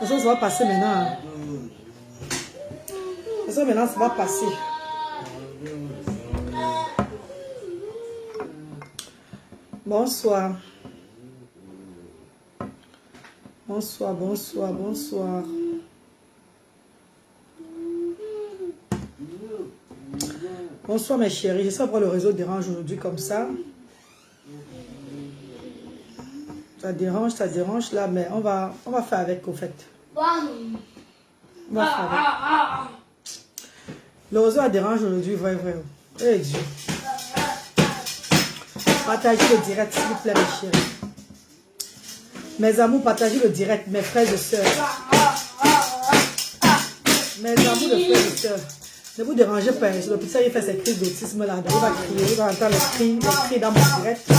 Ça va passer maintenant. Ça maintenant, ça va passer. Bonsoir. Bonsoir, bonsoir, bonsoir. Bonsoir mes chéris. Je sais pas le réseau dérange aujourd'hui comme ça. Ça dérange là, mais on va faire avec au fait. On va faire avec. Le réseau dérange aujourd'hui, vrai. Eh Dieu. Partagez le direct, s'il vous plaît, mes chéris. Mes amours, partagez le direct, mes frères et sœurs. Mes amours de frères et sœurs. Ne vous dérangez pas, le petit il fait ses crises d'autisme là. Il va crier, il va entendre les cris dans mon direct.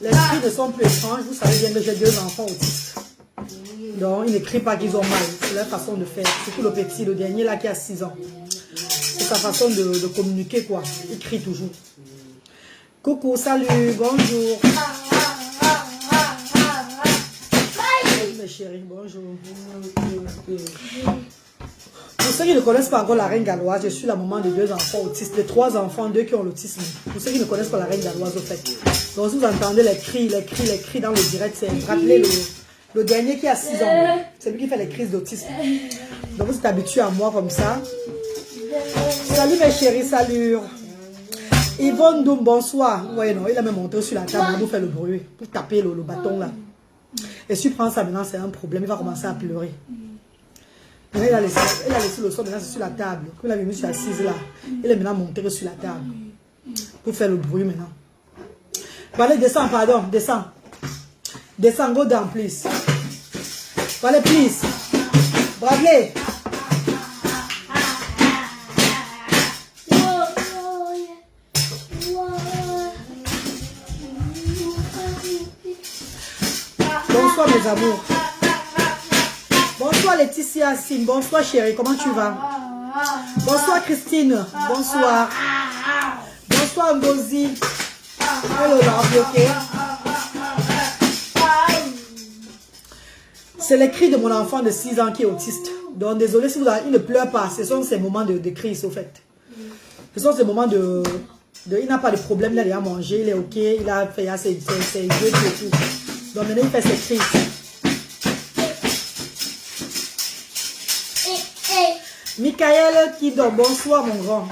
Les cris ne sont plus étranges. Vous savez bien que j'ai 2 enfants autistes. Donc, ils ne crient pas qu'ils ont mal. C'est leur façon de faire. Surtout le petit, le dernier là qui a 6 ans. C'est sa façon de communiquer quoi. Il crie toujours. Coucou, salut, bonjour. Mes chéris, bonjour. Pour ceux qui ne connaissent pas encore la reine galloise, je suis la maman de 2 enfants autistes, de 3 enfants, 2 qui ont l'autisme. Pour ceux qui ne connaissent pas la reine galloise, au fait. Donc, si vous entendez les cris dans le direct, c'est rappelez le dernier qui a 6 ans. C'est lui qui fait les crises d'autisme. Donc, vous êtes habitués à moi comme ça. Salut mes chéris, salut. Yvonne Doum, bonsoir. Ouais, non, il a même monté sur la table pour faire le bruit, pour taper le bâton là. Et si tu prends ça maintenant, c'est un problème, il va commencer à pleurer. Il a laissé le son, maintenant c'est sur la table. Quand il avait mis sur assise là, il est maintenant monté sur la table. Pour faire le bruit maintenant. Bon, allez, descends, pardon, descends. Descends, go down, please. Bon, allez, please. Bradley. Bonsoir mes amours. Bonsoir Laetitia Sim. Bonsoir chérie. Comment tu vas? Bonsoir Christine. Bonsoir. Bonsoir Ngozi. Hello love, ok? C'est les cris de mon enfant de 6 ans qui est autiste. Donc désolé si il ne pleure pas. Ce sont ces moments de crise au fait. Ce sont ces moments il n'a pas de problème, il a mangé, il est ok, il a fait ses jeux et tout. Donc maintenant il fait ses crises. Michael Kido, bonsoir mon grand.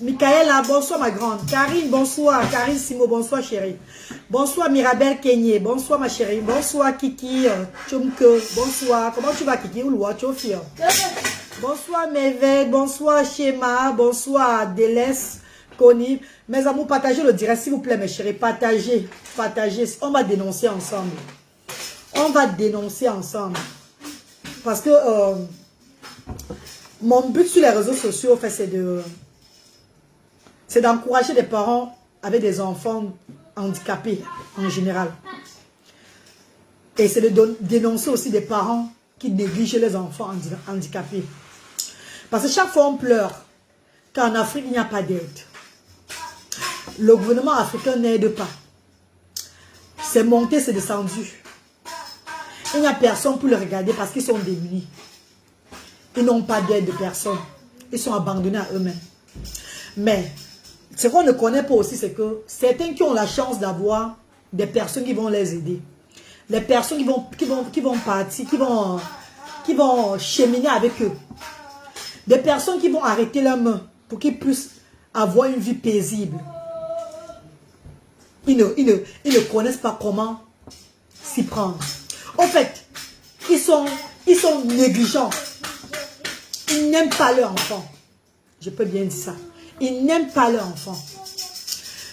Michaela, bonsoir ma grande. Karine, bonsoir. Karine Simo, bonsoir chérie. Bonsoir Mirabel Kenyé, bonsoir ma chérie. Bonsoir Kiki Chumke, bonsoir. Comment tu vas Kiki? Bonsoir Meve, bonsoir Shema, bonsoir Delès, Connie. Mes amours, partagez le direct s'il vous plaît mes chéris. Partagez. On va dénoncer ensemble. Parce que mon but sur les réseaux sociaux, en fait, c'est d'encourager des parents avec des enfants handicapés en général. Et c'est de dénoncer aussi des parents qui négligent les enfants handicapés. Parce que chaque fois on pleure qu'en Afrique il n'y a pas d'aide. Le gouvernement africain n'aide pas. C'est monté, c'est descendu. Il n'y a personne pour le regarder parce qu'ils sont démunis. Ils n'ont pas d'aide de personne. Ils sont abandonnés à eux-mêmes. Mais ce qu'on ne connaît pas aussi, c'est que certains qui ont la chance d'avoir des personnes qui vont les aider. Les personnes qui vont partir, qui vont cheminer avec eux. Des personnes qui vont arrêter leurs mains pour qu'ils puissent avoir une vie paisible. Ils ne connaissent pas comment s'y prendre. En fait, ils sont négligents. Ils n'aiment pas leur enfant. Je peux bien dire ça. Ils n'aiment pas leur enfant.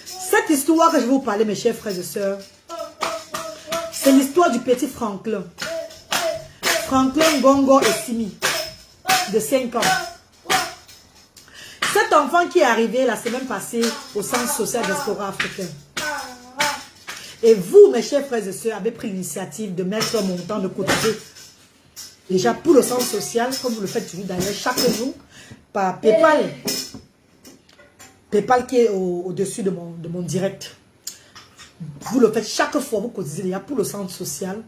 Cette histoire que je vais vous parler, mes chers frères et sœurs, c'est l'histoire du petit Franklin. Franklin Gongo et Simi, de 5 ans. Cet enfant qui est arrivé la semaine passée au Centre social d'Exploration africain. Et vous, mes chers frères et sœurs, avez pris l'initiative de mettre un montant de côté. Déjà pour le centre social, comme vous le faites toujours d'ailleurs chaque jour, par PayPal. PayPal qui est au-dessus de mon direct. Vous le faites chaque fois, vous cotisez déjà pour le centre social.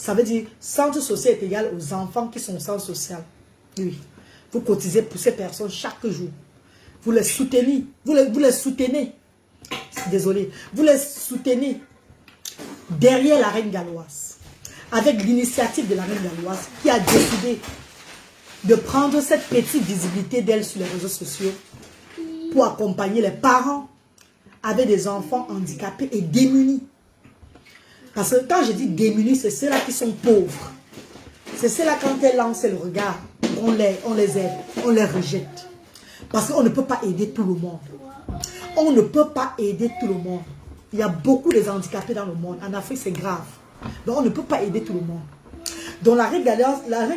Ça veut dire centre social est égal aux enfants qui sont au centre social. Oui. Vous cotisez pour ces personnes chaque jour. Vous les soutenez. Vous les soutenez. Désolé. Vous les soutenez derrière la reine galloise. Avec l'initiative de la reine galloise qui a décidé de prendre cette petite visibilité d'elle sur les réseaux sociaux pour accompagner les parents avec des enfants handicapés et démunis. Parce que quand je dis démunis, c'est ceux-là qui sont pauvres. C'est ceux-là quand elles lancent le regard, on les aide, on les rejette. Parce qu'on ne peut pas aider tout le monde. On ne peut pas aider tout le monde. Il y a beaucoup de handicapés dans le monde. En Afrique, c'est grave. Donc, on ne peut pas aider tout le monde. Donc, la reine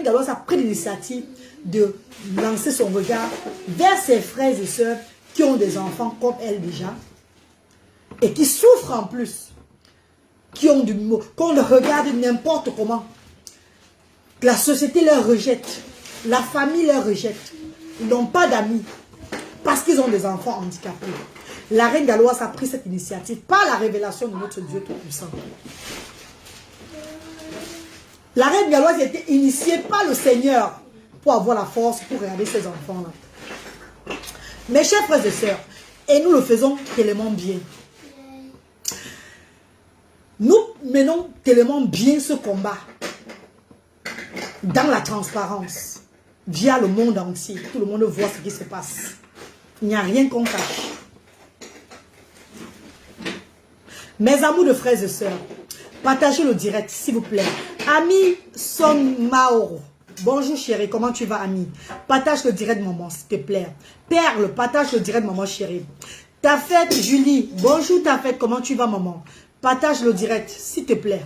galloise a pris l'initiative de lancer son regard vers ses frères et sœurs qui ont des enfants comme elle déjà et qui souffrent en plus, qui ont du mot, qu'on regarde n'importe comment. La société leur rejette, la famille leur rejette, ils n'ont pas d'amis parce qu'ils ont des enfants handicapés. La reine galloise a pris cette initiative par la révélation de notre Dieu Tout-Puissant. La reine galloise a été initiée par le Seigneur pour avoir la force pour regarder ces enfants-là. Mes chers frères et sœurs, et nous le faisons tellement bien. Nous menons tellement bien ce combat dans la transparence, via le monde entier. Tout le monde voit ce qui se passe. Il n'y a rien qu'on cache. Mes amours de frères et sœurs, partagez le direct, s'il vous plaît. Ami Son Maoro. Bonjour chérie, comment tu vas Ami? Partage le direct maman, s'il te plaît. Perle, partage le direct maman chérie. Ta fête Julie, bonjour ta fête, comment tu vas maman? Partage le direct, s'il te plaît.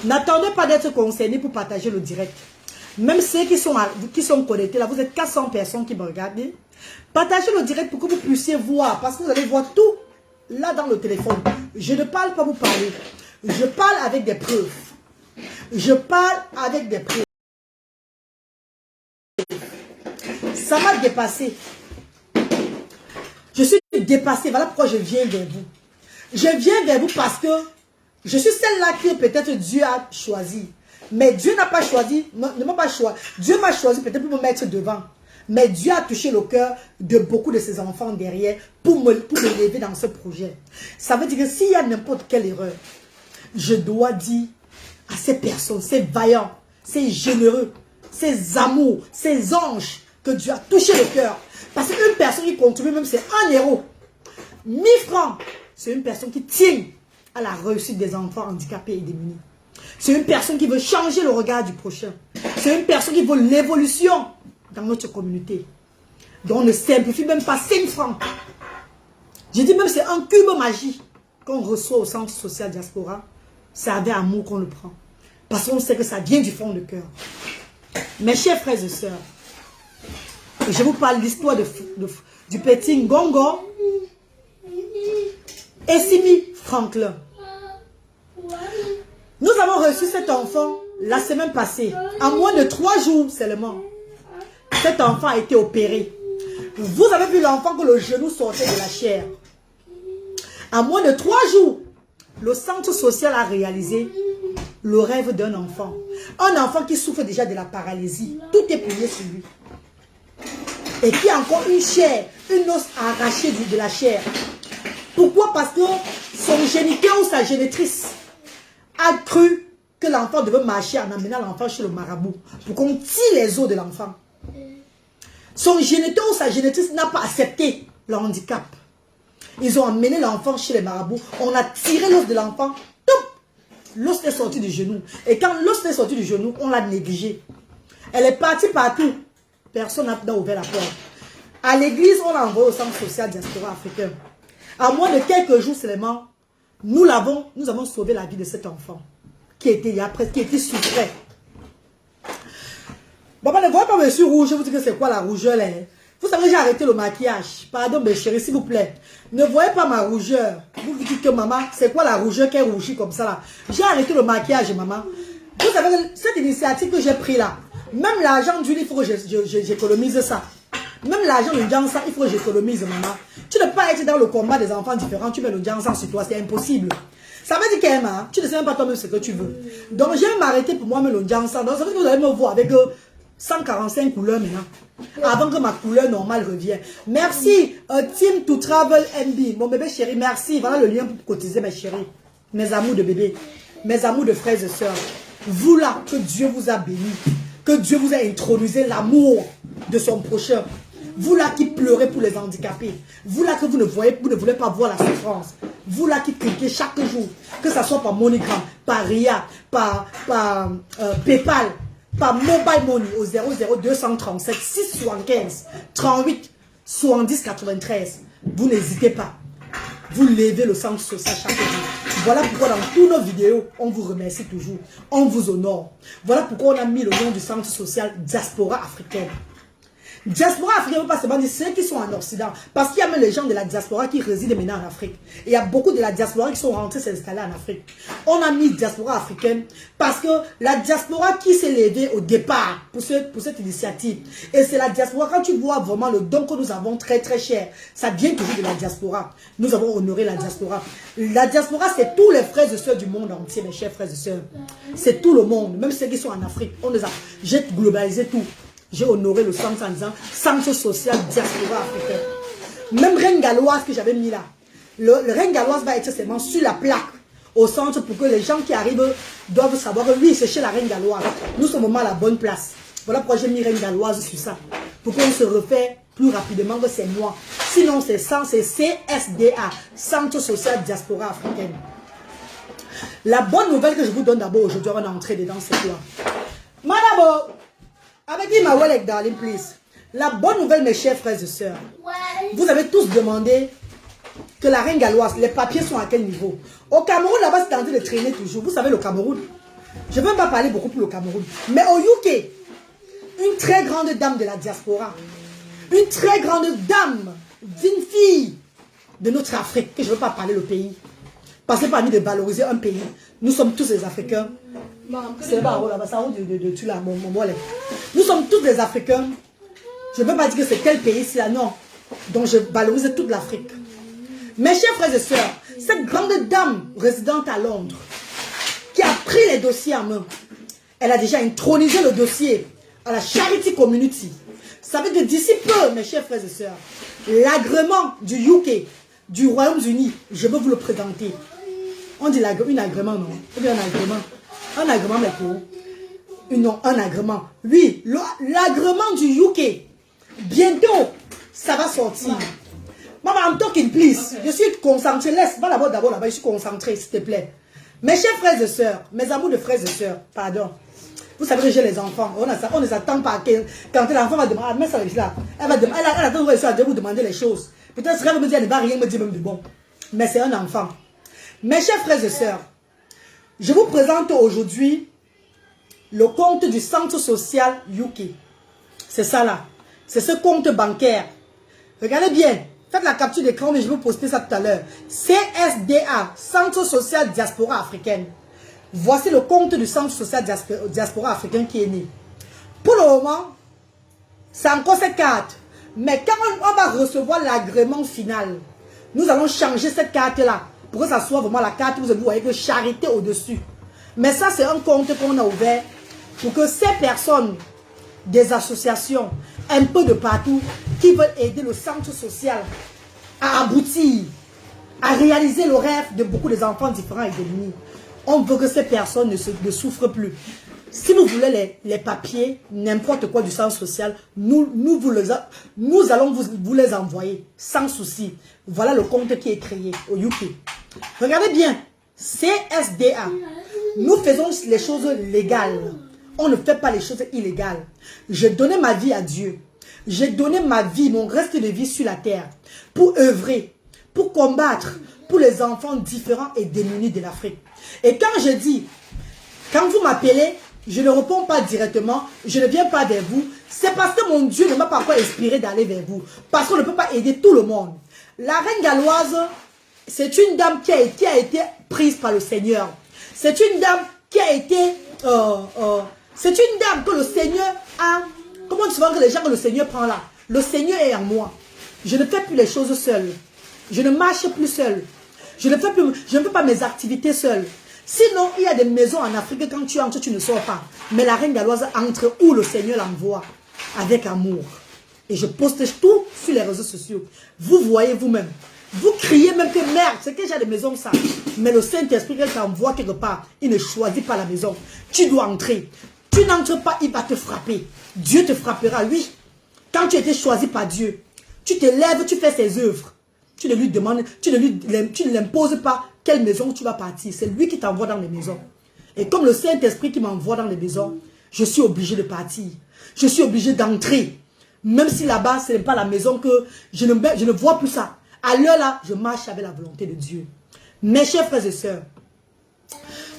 N'attendez pas d'être concerné pour partager le direct. Même ceux qui sont connectés, là, vous êtes 400 personnes qui me regardent. Partagez le direct pour que vous puissiez voir, parce que vous allez voir tout là dans le téléphone. Je ne parle pas vous parler. Je parle avec des preuves. Je parle avec des preuves. Ça m'a dépassé. Je suis dépassée. Voilà pourquoi je viens vers vous. Je viens vers vous parce que je suis celle-là que peut-être Dieu a choisi. Mais Dieu n'a pas choisi, ne m'a pas choisi. Dieu m'a choisi peut-être pour me mettre devant. Mais Dieu a touché le cœur de beaucoup de ses enfants derrière pour me lever dans ce projet. Ça veut dire que s'il y a n'importe quelle erreur, je dois dire à ces personnes, ces vaillants, ces généreux, ces amours, ces anges, que Dieu a touché le cœur. Parce qu'une personne qui contribue, même c'est 1 €, 1000 francs, c'est une personne qui tient à la réussite des enfants handicapés et démunis. C'est une personne qui veut changer le regard du prochain. C'est une personne qui veut l'évolution dans notre communauté. Donc on ne simplifie même pas 5 francs. Je dis même c'est un cube magie qu'on reçoit au centre social diaspora. C'est avec amour qu'on le prend. Parce qu'on sait que ça vient du fond du cœur. Mes chers frères et sœurs, je vous parle de l'histoire du petit Ngongo et Simi Franklin. Nous avons reçu cet enfant la semaine passée. En moins de 3 jours seulement, cet enfant a été opéré. Vous avez vu l'enfant que le genou sortait de la chair. En moins de 3 jours, le centre social a réalisé le rêve d'un enfant. Un enfant qui souffre déjà de la paralysie. Tout est plié sur lui. Et qui a encore une chair, une os arrachée de la chair. Pourquoi? Parce que son géniteur ou sa génitrice a cru que l'enfant devait marcher en amenant l'enfant chez le marabout pour qu'on tire les os de l'enfant. Son géniteur ou sa génitrice n'a pas accepté le handicap. Ils ont amené l'enfant chez les marabouts. On a tiré l'os de l'enfant. L'os est sorti du genou. Et quand l'os est sorti du genou, on l'a négligé. Elle est partie partout. Personne n'a ouvert la porte. À l'église, on l'a envoyé au centre social diaspora africain. À moins de quelques jours seulement, nous avons sauvé la vie de cet enfant qui était souffrait. Papa, ne voyez pas monsieur rouge, je vous dis que c'est quoi la rougeur là? Vous savez, j'ai arrêté le maquillage. Pardon, mes chéris, s'il vous plaît. Ne voyez pas ma rougeur. Vous vous dites que maman, c'est quoi la rougeur qui est rougie comme ça là? J'ai arrêté le maquillage, maman. Vous savez, cette initiative que j'ai prise là, même l'argent d'huile, il faut que j'économise ça. Même l'argent de Jansan, il faut que j'économise, maman. Tu ne peux pas être dans le combat des enfants différents, tu mets le Jansan sur toi, c'est impossible. Ça veut dire qu'Emma, hein, tu ne sais même pas toi-même ce que tu veux. Donc, je vais m'arrêter pour moi-même le ensemble. Donc, ça veut dire que vous allez me voir avec 145 couleurs maintenant. Avant que ma couleur normale revienne. Merci, Team to Travel MB. Mon bébé chéri, merci. Voilà le lien pour cotiser, mes chéris. Mes amours de bébé. Mes amours de frères et sœurs. Vous là, que Dieu vous a béni. Que Dieu vous a intronisé l'amour de son prochain. Vous là qui pleurez pour les handicapés. Vous là que vous ne voulez pas voir la souffrance. Vous là qui cliquez chaque jour. Que ce soit par MoneyGram, par RIA, par PayPal, par Mobile Money au 00237 675 38 70 93. Vous n'hésitez pas. Vous levez le centre social chaque jour. Voilà pourquoi dans toutes nos vidéos, on vous remercie toujours. On vous honore. Voilà pourquoi on a mis le nom du centre social Diaspora africaine. Diaspora africaine, pas seulement dire ceux qui sont en Occident. Parce qu'il y a même les gens de la diaspora qui résident maintenant en Afrique. Et il y a beaucoup de la diaspora qui sont rentrés s'installer en Afrique. On a mis diaspora africaine parce que la diaspora qui s'est levée au départ pour cette initiative. Et c'est la diaspora, quand tu vois vraiment le don que nous avons très très cher, ça vient toujours de la diaspora. Nous avons honoré la diaspora. La diaspora, c'est tous les frères et sœurs du monde entier, mes chers frères et sœurs. C'est tout le monde, même ceux qui sont en Afrique. J'ai globalisé tout. J'ai honoré le centre en disant centre social diaspora africain. Même reine galloise que j'avais mis là. Le reine galloise va être seulement sur la plaque au centre pour que les gens qui arrivent doivent savoir que oui, c'est chez la reine galloise. Nous sommes vraiment à la bonne place. Voilà pourquoi j'ai mis reine galloise sur ça. Pour qu'on se refait plus rapidement que c'est moi. Sinon, c'est CSDA, Centre social diaspora africaine. La bonne nouvelle que je vous donne d'abord aujourd'hui, on est entré dedans, c'est quoi? Madame, avec ma wallet, darling, please. La bonne nouvelle, mes chers frères et sœurs. Vous avez tous demandé que la reine galloise, les papiers sont à quel niveau? Au Cameroun, là-bas, c'est en train de traîner toujours. Vous savez, le Cameroun. Je ne veux pas parler beaucoup pour le Cameroun. Mais au UK, une très grande dame de la diaspora, une très grande dame d'une fille de notre Afrique, que je ne veux pas parler le pays. Parce que c'est pas mis de valoriser un pays. Nous sommes tous des Africains. C'est pas là-bas, ça de tu là, mon mollet. Nous sommes tous des Africains. Je ne veux pas dire que c'est quel pays c'est là, non. Donc je valorise toute l'Afrique. Mes chers frères et sœurs, cette grande dame résidente à Londres, qui a pris les dossiers en main, elle a déjà intronisé le dossier à la Charity Community. Ça veut dire d'ici peu, mes chers frères et sœurs, l'agrément du UK, du Royaume-Uni, je veux vous le présenter. On dit une agrément, non? On dit un agrément. Un agrément, mais pour non, un agrément. Oui, l'agrément du UK. Bientôt, ça va sortir. Maman, I'm talking, please. Je suis concentré. Laisse, va d'abord là-bas. Je suis concentré, s'il te plaît. Mes chers frères et sœurs, mes amours de frères et sœurs, pardon. Vous savez que j'ai les enfants. On les attend pas. Quand l'enfant va demander, mais ça là. Elle attend de vous demander les choses. Peut-être qu'elle va me dire, elle ne va rien me dire même de bon. Mais c'est un enfant. Mes chers frères et sœurs, je vous présente aujourd'hui le compte du centre social UK. C'est ça là. C'est ce compte bancaire. Regardez bien. Faites la capture d'écran, mais je vais vous poster ça tout à l'heure. CSDA, Centre social diaspora africaine. Voici le compte du centre social diaspora africain qui est né. Pour le moment, c'est encore cette carte. Mais quand on va recevoir l'agrément final, nous allons changer cette carte-là. Pour que ça soit vraiment la carte, vous voyez que charité au-dessus. Mais ça, c'est un compte qu'on a ouvert pour que ces personnes, des associations, un peu de partout, qui veulent aider le centre social à aboutir, à réaliser le rêve de beaucoup des différents et démunis. On veut que ces personnes ne souffrent plus. Si vous voulez les papiers, n'importe quoi du centre social, nous allons vous les envoyer sans souci. Voilà le compte qui est créé au UK. Regardez bien, CSDA. Nous faisons les choses légales. On ne fait pas les choses illégales. J'ai donné ma vie à Dieu. J'ai donné ma vie, mon reste de vie sur la terre pour œuvrer, pour combattre pour les enfants différents et démunis de l'Afrique. Et quand je dis, quand vous m'appelez, je ne réponds pas directement, je ne viens pas vers vous. C'est parce que mon Dieu ne m'a pas encore inspiré d'aller vers vous. Parce qu'on ne peut pas aider tout le monde. La reine galloise, c'est une dame qui a été prise par le Seigneur. C'est une dame qui a été... c'est une dame que le Seigneur a... Comment tu vois que les gens que le Seigneur prend là? Le Seigneur est en moi. Je ne fais plus les choses seul. Je ne marche plus seul. Je ne fais pas mes activités seule. Sinon, il y a des maisons en Afrique, quand tu entres, tu ne sors pas. Mais la reine galloise entre où le Seigneur l'envoie, avec amour. Et je poste tout sur les réseaux sociaux. Vous voyez vous-même. Vous criez même que merde, c'est que j'ai des maisons ça. Mais le Saint-Esprit, quand t'envoie quelque part, il ne choisit pas la maison. Tu dois entrer. Tu n'entres pas, il va te frapper. Dieu te frappera, oui. Quand tu as été choisi par Dieu, tu te lèves, tu fais ses œuvres. Tu ne lui demandes, tu ne l'imposes pas quelle maison tu vas partir. C'est lui qui t'envoie dans les maisons. Et comme le Saint-Esprit qui m'envoie dans les maisons, je suis obligé de partir. Je suis obligé d'entrer. Même si là-bas, ce n'est pas la maison que je ne vois plus ça. À l'heure là, je marche avec la volonté de Dieu. Mes chers frères et sœurs.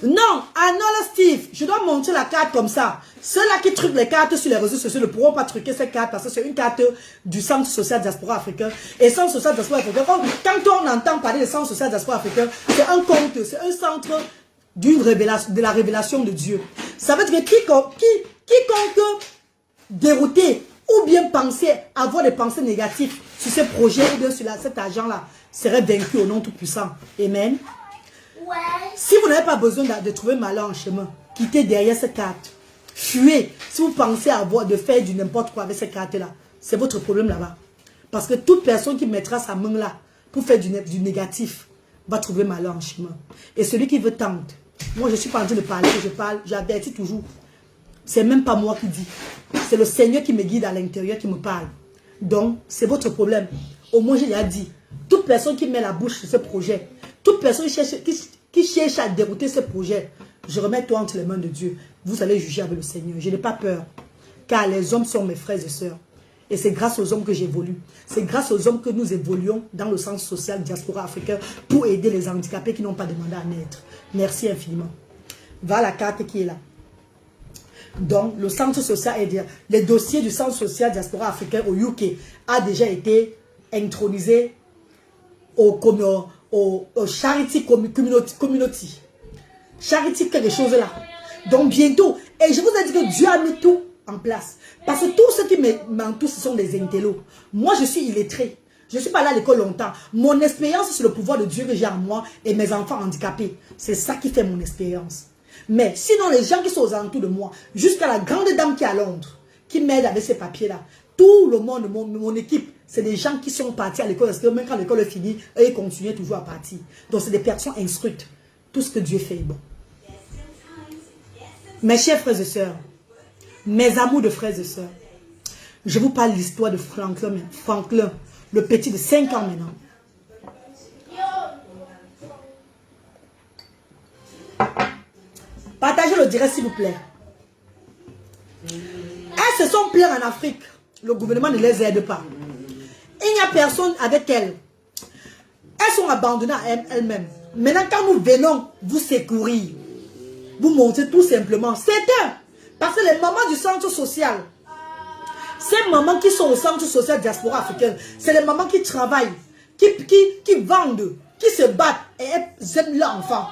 Non, Arnold Steve, je dois montrer la carte comme ça. Ceux-là qui truquent les cartes sur les réseaux sociaux ne pourront pas truquer ces cartes parce que c'est une carte du Centre social diaspora africain. Et Centre social diaspora africain, quand on entend parler de Centre social diaspora africain, c'est un compte, c'est un centre de la révélation de Dieu. Ça veut dire que quiconque dérouté ou bien penser, avoir des pensées négatives sur ce projet ou bien sur cet argent-là, serait vaincu au nom tout-puissant. Amen. Ouais. Si vous n'avez pas besoin de trouver malheur en chemin, quittez derrière cette carte. Fuyez. Si vous pensez de faire du n'importe quoi avec cette carte-là, c'est votre problème là-bas. Parce que toute personne qui mettra sa main là pour faire du négatif va trouver malheur en chemin. Et celui qui veut tenter, moi je ne suis pas en train de parler, je parle, j'avertis toujours. C'est même pas moi qui dis. C'est le Seigneur qui me guide à l'intérieur, qui me parle. Donc, c'est votre problème. Au moins, je l'ai dit. Toute personne qui met la bouche sur ce projet, toute personne qui cherche à dérouter ce projet, je remets toi entre les mains de Dieu. Vous allez juger avec le Seigneur. Je n'ai pas peur. Car les hommes sont mes frères et sœurs. Et c'est grâce aux hommes que j'évolue. C'est grâce aux hommes que nous évoluons dans le sens social diaspora africain pour aider les handicapés qui n'ont pas demandé à naître. Merci infiniment. Voilà la carte qui est là. Donc, le centre social, les dossiers du centre social diaspora africain au UK a déjà été intronisé au Charity Community. Charity quelque chose là. Donc, bientôt, et je vous ai dit que Dieu a mis tout en place. Parce que tous ceux qui m'entourent, ce sont des intellos. Moi, je suis illettré. Je ne suis pas là à l'école longtemps. Mon expérience, c'est le pouvoir de Dieu que j'ai en moi et mes enfants handicapés. C'est ça qui fait mon expérience. Mais sinon, les gens qui sont aux alentours de moi, jusqu'à la grande dame qui est à Londres, qui m'aide avec ces papiers-là, tout le monde, mon équipe, c'est des gens qui sont partis à l'école. Parce que même quand l'école est finie, eux, ils continuent toujours à partir. Donc, c'est des personnes instruites. Tout ce que Dieu fait est bon. Mes chers frères et sœurs, mes amours de frères et sœurs, je vous parle de l'histoire de Franklin, le petit de 5 ans maintenant. Partagez le direct s'il vous plaît. Elles se sont plaintes en Afrique. Le gouvernement ne les aide pas. Il n'y a personne avec elles. Elles sont abandonnées à elles-mêmes. Maintenant, quand nous venons vous secourir, vous montrer tout simplement, c'est un. Parce que les mamans du centre social, ces mamans qui sont au centre social diaspora africain, c'est les mamans qui travaillent, qui vendent, qui se battent et elles aiment leurs enfants.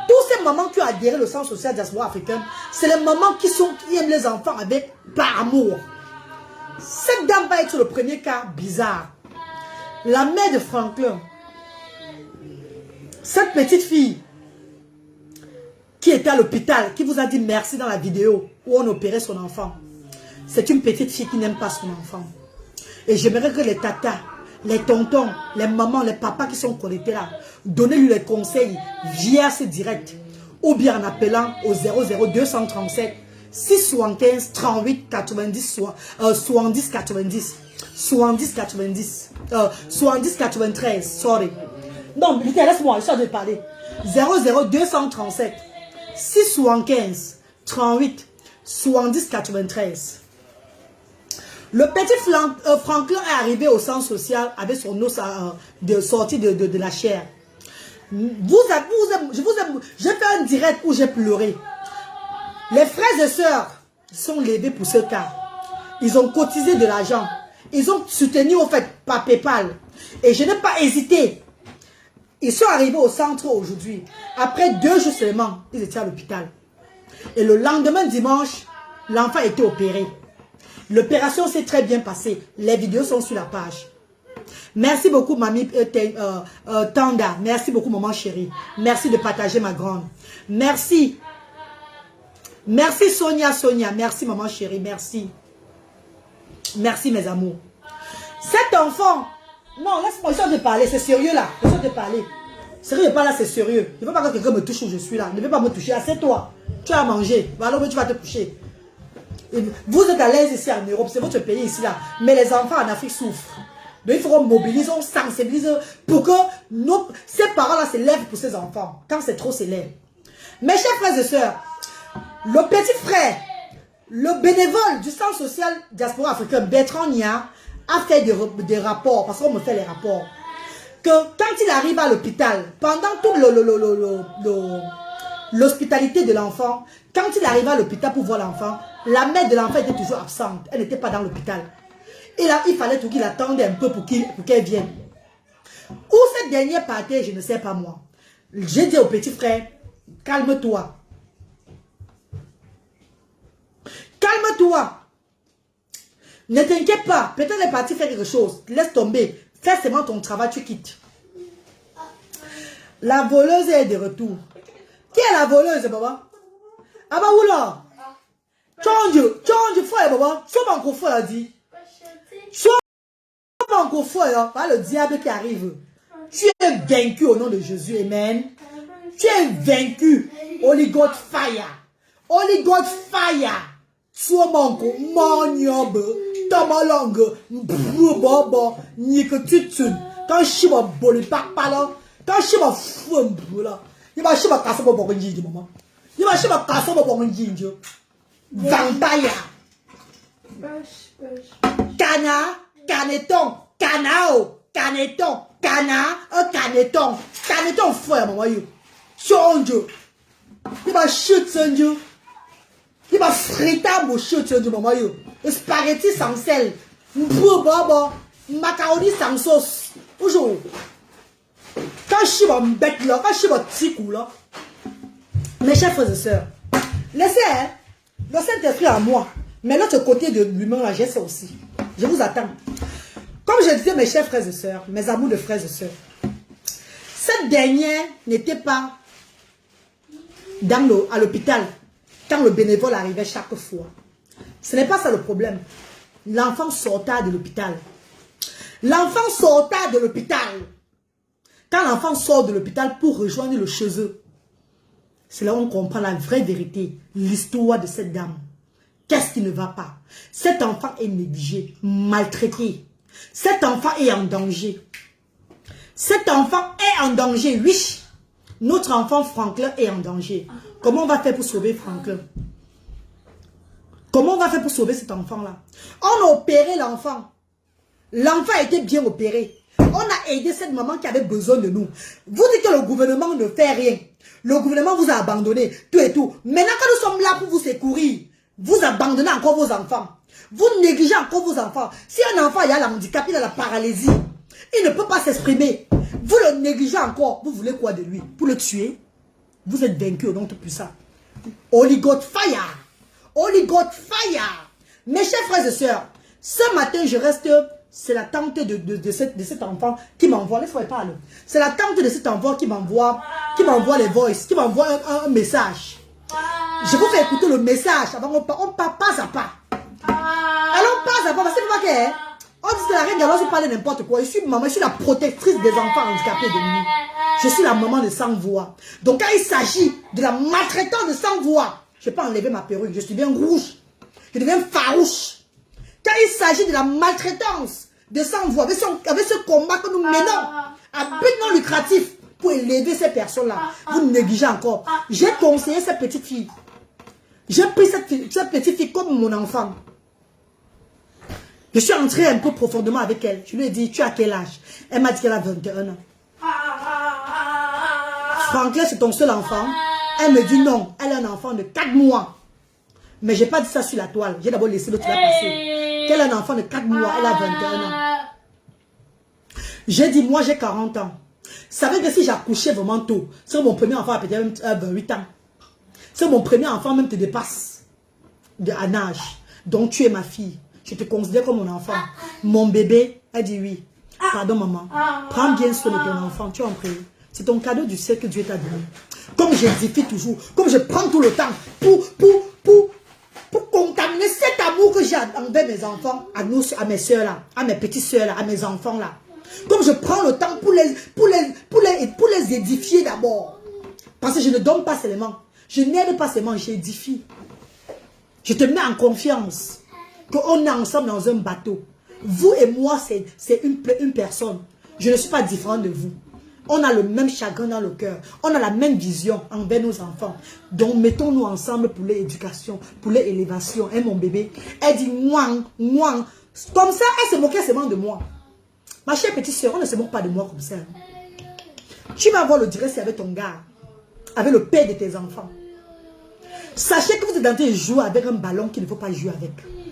Tous ces mamans qui ont adhéré au centre social diaspora africain, c'est les mamans qui aiment les enfants par amour. Cette dame va être le premier cas bizarre. La mère de Franklin, cette petite fille qui était à l'hôpital, qui vous a dit merci dans la vidéo où on opérait son enfant. C'est une petite fille qui n'aime pas son enfant. Et j'aimerais que les tatas, les tontons, les mamans, les papas qui sont connectés là, donnez-lui les conseils via ce direct ou bien en appelant au 00237 675 38 90 70 90 70 90 70 93, sorry. Non, laisse-moi, je suis en train de parler. 00237 675 38 70 93. Le petit Franklin est arrivé au centre social avec son os sorti de la chair. J'ai fait un direct où j'ai pleuré. Les frères et sœurs sont levés pour ce cas. Ils ont cotisé de l'argent. Ils ont soutenu au fait par PayPal. Et je n'ai pas hésité. Ils sont arrivés au centre aujourd'hui. Après 2 jours seulement, ils étaient à l'hôpital. Et le lendemain dimanche, l'enfant était opéré. L'opération s'est très bien passée. Les vidéos sont sur la page. Merci beaucoup, mamie Tanda. Merci beaucoup, maman chérie. Merci de partager ma grande. Merci. Merci, Sonia. Merci, maman chérie. Merci. Merci, mes amours. Cet enfant... Non, laisse-moi, je de parler. C'est sérieux, là. Je de parler. Sérieux, pas là, c'est sérieux. Je ne veux pas que quelqu'un me touche où je suis là. Ne veux pas me toucher. Assieds-toi. Tu as mangé. Alors, tu vas te coucher. Vous êtes à l'aise ici en Europe. C'est votre pays ici, là. Mais les enfants en Afrique souffrent. Donc, il faut qu'on mobilise, on sensibilise pour que ces parents-là s'élèvent pour ces enfants. Quand c'est trop, s'élèvent. Mes chers frères et sœurs, le petit frère, le bénévole du centre social diaspora africain, Bertrand Nia, a fait des rapports, parce qu'on me fait les rapports, que quand il arrive à l'hôpital, pendant toute l'hospitalité de l'enfant, quand il arrive à l'hôpital pour voir l'enfant, la mère de l'enfant était toujours absente. Elle n'était pas dans l'hôpital. Et là, il fallait tout qu'il attende un peu pour qu'elle vienne. Où cette dernière partait, je ne sais pas moi. J'ai dit au petit frère, calme-toi. Calme-toi. Ne t'inquiète pas. Peut-être elle est partie faire quelque chose. Laisse tomber. Fais seulement ton travail, tu quittes. La voleuse est de retour. Qui est la voleuse, Baba? Ah bah oula. Change, frère, Baba. Sois mon frère, dit. Sois mon frère, par le diable qui arrive. Tu es vaincu au nom de Jésus, amen. Tu es vaincu. Holy God fire. Holy God fire. Sois mon frère, mon yob. Tama langue. Bobo. Ni que tu tues. Quand je suis mon boli, papa là. Quand je suis mon fou, là. Il va chez ma casse pour bon jinjo, maman. Il va chez ma casse pour bon jinjo. Vampire. Cana, caneton, canao, caneton, cana, caneton. Caneton frère, maman, yo. Change. Il va chuter, yo. Il va friter mon chuter, maman, yo. Spaghetti sans sel. Bobo. Macaroni sans sauce. Bonjour. Quand je suis mon bête là, quand je suis mon petit coup là, mes chers frères et sœurs, laissez le Saint-Esprit à moi. Mais l'autre côté de l'humain là, j'ai ça aussi. Je vous attends. Comme je disais, mes chers frères et sœurs, mes amours de frères et sœurs, cette dernière n'était pas à l'hôpital quand le bénévole arrivait chaque fois. Ce n'est pas ça le problème. L'enfant sortait de l'hôpital. L'enfant sortait de l'hôpital. Quand l'enfant sort de l'hôpital pour rejoindre le chez eux, c'est là où on comprend la vraie vérité, l'histoire de cette dame. Qu'est-ce qui ne va pas? Cet enfant est négligé, maltraité. Cet enfant est en danger. Cet enfant est en danger, oui. Notre enfant Franklin est en danger. Comment on va faire pour sauver Franklin? Comment on va faire pour sauver cet enfant-là? On a opéré l'enfant. L'enfant a été bien opéré. On a aidé cette maman qui avait besoin de nous. Vous dites que le gouvernement ne fait rien. Le gouvernement vous a abandonné, tout et tout. Maintenant que nous sommes là pour vous secourir, vous abandonnez encore vos enfants. Vous négligez encore vos enfants. Si un enfant il a le handicap, il a la paralysie, il ne peut pas s'exprimer. Vous le négligez encore. Vous voulez quoi de lui? Pour le tuer? Vous êtes vaincu au nom de puissant. Holy God fire! Holy God fire! Mes chers frères et sœurs, ce matin je reste... C'est la tante de cet enfant qui m'envoie, laisse-moi parler. C'est la tante de cet enfant qui m'envoie les voices, qui m'envoie un message. Je vous fais écouter le message avant on part pas à pas. Alors pas à pas, parce que vous voyez, on dit que la reine Galloise parle n'importe quoi. Je suis maman, je suis la protectrice des enfants handicapés de nuit. Je suis la maman de sans voix. Donc quand il s'agit de la maltraitance de sans voix, je ne vais pas enlever ma perruque, je suis bien rouge. Je deviens farouche. Quand il s'agit de la maltraitance de sans-voix, avec ce combat que nous menons à but non lucratif pour élever ces personnes-là, vous négligez encore. J'ai conseillé cette petite fille. J'ai pris cette petite fille comme mon enfant. Je suis entrée un peu profondément avec elle. Je lui ai dit, tu as quel âge? Elle m'a dit qu'elle a 21 ans. Franklin, c'est ton seul enfant? Elle me dit non, elle a un enfant de 4 mois. Mais je n'ai pas dit ça sur la toile. J'ai d'abord laissé l'autre là passer. Qu'elle a un enfant de 4 mois, elle a 21 ans. J'ai dit, moi j'ai 40 ans. Ça veut dire que si j'accouchais vraiment tôt, c'est mon premier enfant a peut-être 28 ans. C'est mon premier enfant même te dépasse en âge. Donc tu es ma fille. Je te considère comme mon enfant. Mon bébé, elle dit oui. Pardon, maman. Prends bien soin de ton enfant. Tu en pries. C'est ton cadeau du ciel que Dieu t'a donné. Comme j'édifie toujours, comme je prends tout le temps pour contaminer cet amour que j'ai envers mes enfants, à mes soeurs là, à mes petites soeurs là, à mes enfants là. Comme je prends le temps pour les édifier d'abord. Parce que je ne donne pas seulement. Je n'aide pas seulement, j'édifie. Je te mets en confiance. Qu'on est ensemble dans un bateau. Vous et moi, c'est une personne. Je ne suis pas différent de vous. On a le même chagrin dans le cœur. On a la même vision envers nos enfants. Donc, mettons-nous ensemble pour l'éducation, pour l'élévation. Hein, mon bébé? Elle dit, moi. Comme ça, elle se moquait seulement de moi. Ma chère petite soeur, on ne se moque pas de moi comme ça. Tu vas voir le direct avec ton gars, avec le père de tes enfants. Sachez que vous êtes en train de jouer avec un ballon qu'il ne faut pas jouer avec.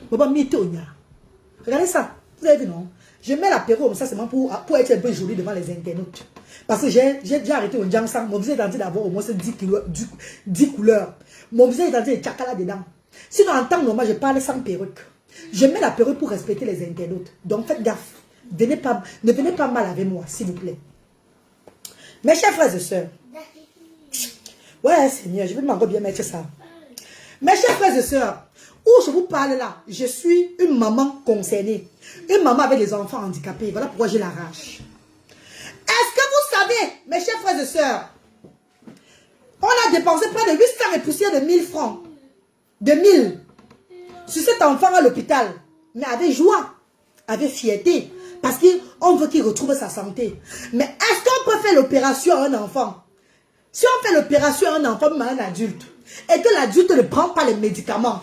Regardez ça. Vous avez vu, non? Je mets l'apéro comme ça seulement pour être un peu joli devant les internautes. Parce que j'ai déjà arrêté au Djangsang. Mon visage est en train d'avoir au moins 10 couleurs. Mon visage est en train de tchakala dedans. Sinon, en temps normal, je parle sans perruque. Je mets la perruque pour respecter les internautes. Donc, faites gaffe. Ne venez pas mal avec moi, s'il vous plaît. Mes chers frères et sœurs. Ouais, Seigneur, je vais encore bien mettre ça. Mes chers frères et sœurs, où je vous parle là, je suis une maman concernée. Une maman avec des enfants handicapés. Voilà pourquoi j'ai la rage. Est-ce que vous savez, mes chers frères et sœurs, on a dépensé près de 800 et poussières de 1000 francs. De 1000. Sur cet enfant à l'hôpital. Mais avec joie. Avec fierté. Parce qu'on veut qu'il retrouve sa santé. Mais est-ce qu'on peut faire l'opération à un enfant? Si on fait l'opération à un enfant, mais à un adulte, et que l'adulte ne prend pas les médicaments,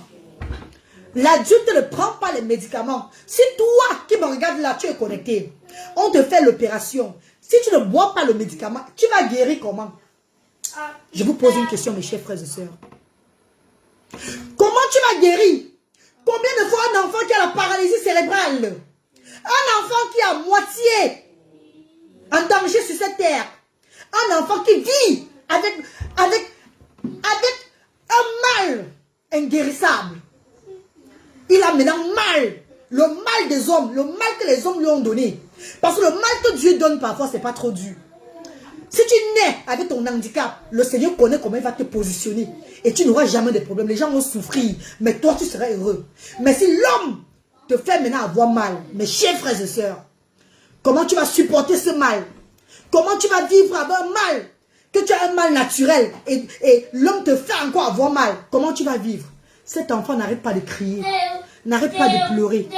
l'adulte ne prend pas les médicaments. Si toi qui me regardes là, tu es connecté, on te fait l'opération. Si tu ne bois pas le médicament, tu vas guérir comment? Je vous pose une question, mes chers frères et sœurs. Comment tu vas guérir? Combien de fois un enfant qui a la paralysie cérébrale? Un enfant qui est à moitié en danger sur cette terre. Un enfant qui vit avec un mal inguérissable. Il a maintenant mal. Le mal des hommes. Le mal que les hommes lui ont donné. Parce que le mal que Dieu donne parfois, c'est pas trop dur. Si tu nais avec ton handicap, le Seigneur connaît comment il va te positionner. Et tu n'auras jamais de problème. Les gens vont souffrir. Mais toi, tu seras heureux. Mais si l'homme te fait maintenant avoir mal, mes chers frères et sœurs, comment tu vas supporter ce mal? Comment tu vas vivre avec un mal? Que tu as un mal naturel et l'homme te fait encore avoir mal. Comment tu vas vivre? Cet enfant n'arrête pas de crier. N'arrête pas de pleurer.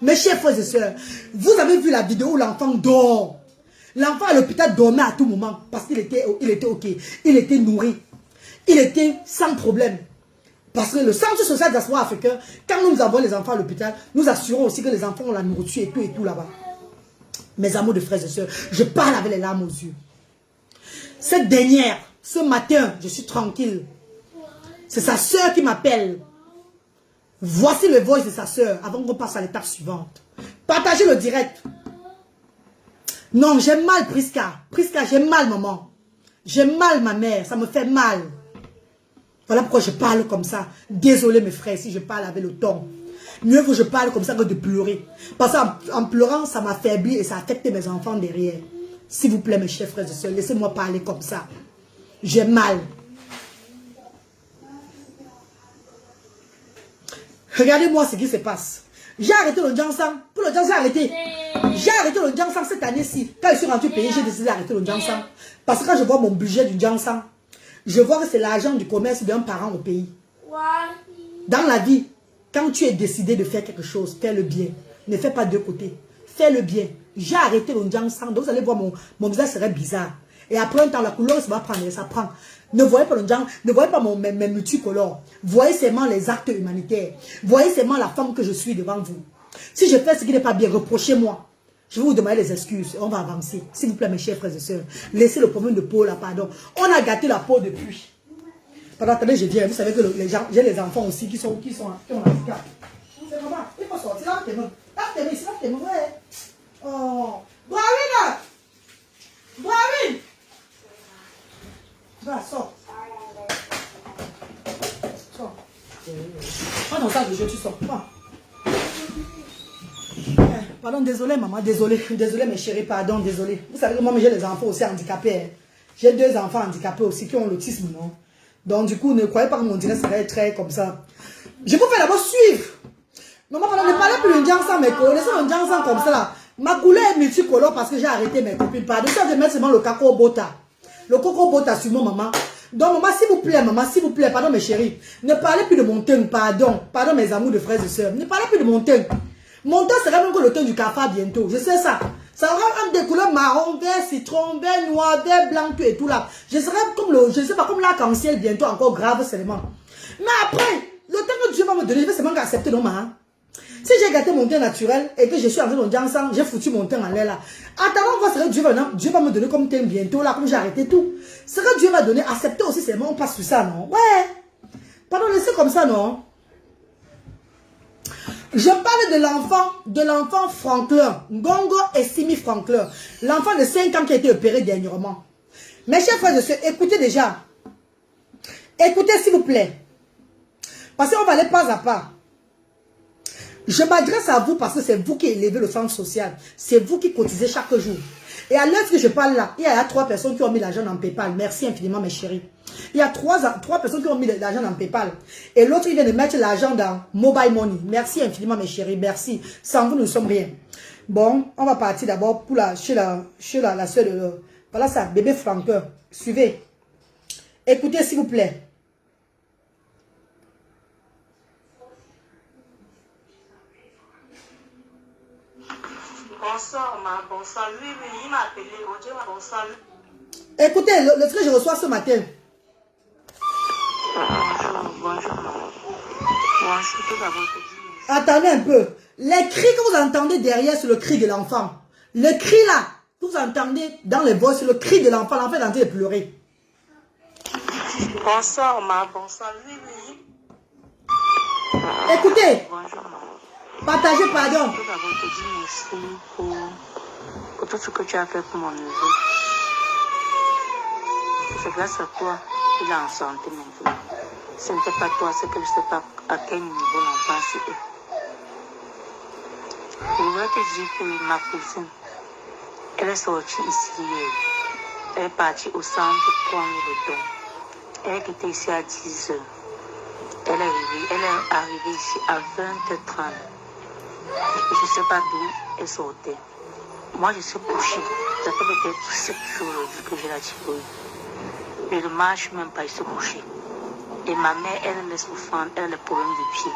Mes chers frères et sœurs, vous avez vu la vidéo où l'enfant dort. L'enfant à l'hôpital dormait à tout moment parce qu'il était ok. Il était nourri. Il était sans problème. Parce que le centre social diaspora africain, quand nous avons les enfants à l'hôpital, nous assurons aussi que les enfants ont la nourriture et tout là-bas. Mes amours de frères et sœurs, je parle avec les larmes aux yeux. Cette dernière, ce matin, je suis tranquille. C'est sa sœur qui m'appelle. Voici le voice de sa sœur avant qu'on passe à l'étape suivante. Partagez le direct. Non, j'ai mal, Priska. Priska, j'ai mal, maman. J'ai mal, ma mère. Ça me fait mal. Voilà pourquoi je parle comme ça. Désolé, mes frères, si je parle avec le ton. Mieux vaut que je parle comme ça que de pleurer. Parce qu'en pleurant, ça m'affaiblit et ça affecte mes enfants derrière. S'il vous plaît, mes chers frères et sœurs, laissez-moi parler comme ça. J'ai mal. Regardez-moi ce qui se passe. J'ai arrêté le Djangsang. Pour le Djangsang, arrêté. J'ai arrêté le Djangsang cette année-ci. Quand je suis rentré au pays, j'ai décidé d'arrêter le Djangsang. Parce que quand je vois mon budget du Djangsang, je vois que c'est l'argent du commerce d'un parent au pays. Dans la vie, quand tu es décidé de faire quelque chose, fais le bien. Ne fais pas deux côtés. Fais le bien. J'ai arrêté le Djangsang. Donc vous allez voir, mon visage serait bizarre. Et après un temps, la couleur, ça va prendre. Ça prend. Ne voyez pas le Djangsang. Ne voyez pas mes multicolores. Voyez seulement les actes humanitaires. Voyez seulement la femme que je suis devant vous. Si je fais ce qui n'est pas bien, reprochez-moi. Je vais vous demander des excuses. On va avancer. S'il vous plaît, mes chers frères et sœurs. Laissez le problème de peau là, pardon. On a gâté la peau depuis. Pendant attendez, je viens. Vous savez que les gens, j'ai les enfants aussi qui ont un handicap. C'est normal. Il faut sortir. Lave tes mains. Lave tes mains ici. Lave tes mains. Ouais. Oh. Browin! Browin! Va, sors. Sors. Prends ton sac de jeu, tu sors. Va. Pardon, désolé maman, désolé mes chéris, pardon, désolé. Vous savez que moi j'ai des enfants aussi handicapés. Hein. J'ai 2 enfants handicapés aussi qui ont l'autisme, non? Donc du coup, ne croyez pas que mon direct serait très comme ça. Je vous fais d'abord suivre. Maman, pardon, ne parlez plus de Ndiansan, mes collègues. Laissez le Ndiansan comme ça là. Ma couleur est multicolore parce que j'ai arrêté mes copines. Pardon, ça de mettre seulement le coco bota. Le coco bota sur mon maman. Donc maman, s'il vous plaît, pardon mes chéris. Ne parlez plus de mon teint, pardon. Pardon mes amours de frères et sœurs. Ne parlez plus de mon teint. Mon teint sera même que le teint du cafard bientôt. Je sais ça. Ça aura un des couleurs marron, vert, citron, vert, noir, vert, blanc, tout et tout là. Je serai comme le, je sais pas, comme l'arc-en-ciel bientôt, encore grave seulement. Mais après, le temps que Dieu va me donner, je vais seulement accepter non, maman. Si j'ai gâté mon teint naturel et que je suis en train de dire ensemble, j'ai foutu mon teint en l'air là. Attendons voir ce que Dieu va me donner comme teint bientôt là, comme j'ai arrêté tout. Ce que Dieu va donner, accepter aussi seulement, on passe sur ça, non? Ouais. Pardon, laissez comme ça, non? Je parle de l'enfant Franklin, Ngongo et Simi Franklin, l'enfant de 5 ans qui a été opéré dernièrement. Mes chers frères et sœurs, écoutez déjà. Écoutez s'il vous plaît. Parce qu'on va aller pas à pas. Je m'adresse à vous parce que c'est vous qui élevez le centre social. C'est vous qui cotisez chaque jour. Et à l'heure que je parle là, il y a 3 personnes qui ont mis l'argent dans PayPal. Merci infiniment mes chéris. Il y a 3 personnes qui ont mis l'argent dans PayPal. Et l'autre, il vient de mettre l'argent dans Mobile Money. Merci infiniment mes chéris. Merci. Sans vous, nous ne sommes rien. Bon, on va partir d'abord pour chez la soeur de... Voilà ça, bébé Franqueur. Suivez. Écoutez s'il vous plaît. Bonsoir, ma bonsoir. Oui, il m'a appelé. Bonsoir. Écoutez, le truc que je reçois ce matin. Bonjour. Bonjour, tout d'abord. Attendez un peu. Les cris que vous entendez derrière, c'est le cri de l'enfant. Le cri là, que vous entendez dans les voix, c'est le cri de l'enfant. L'enfant est en train de pleurer. Bonsoir, ma bonsoir. Oui. Écoutez. Bonjour, ma. Partagez, pardon. Tout d'abord, te dis merci pour tout ce que tu as fait pour mon neveu. C'est grâce à toi qu'il est en santé maintenant. Ce n'était pas toi, c'est que je ne sais pas à quel niveau l'enfant est. Je voudrais te dire que ma cousine, elle est sortie ici. Elle est partie au centre prendre le don. Elle est quittée ici à 10 heures. Elle est arrivée ici à 20h30. Je ne sais pas d'où elle sortait. Moi, je suis couchée. Ça fait peut-être 7 jours aujourd'hui que je l'ai tirée. Je ne marche même pas, je suis couchée. Et ma mère, elle est souffrante, elle a des problèmes de pied.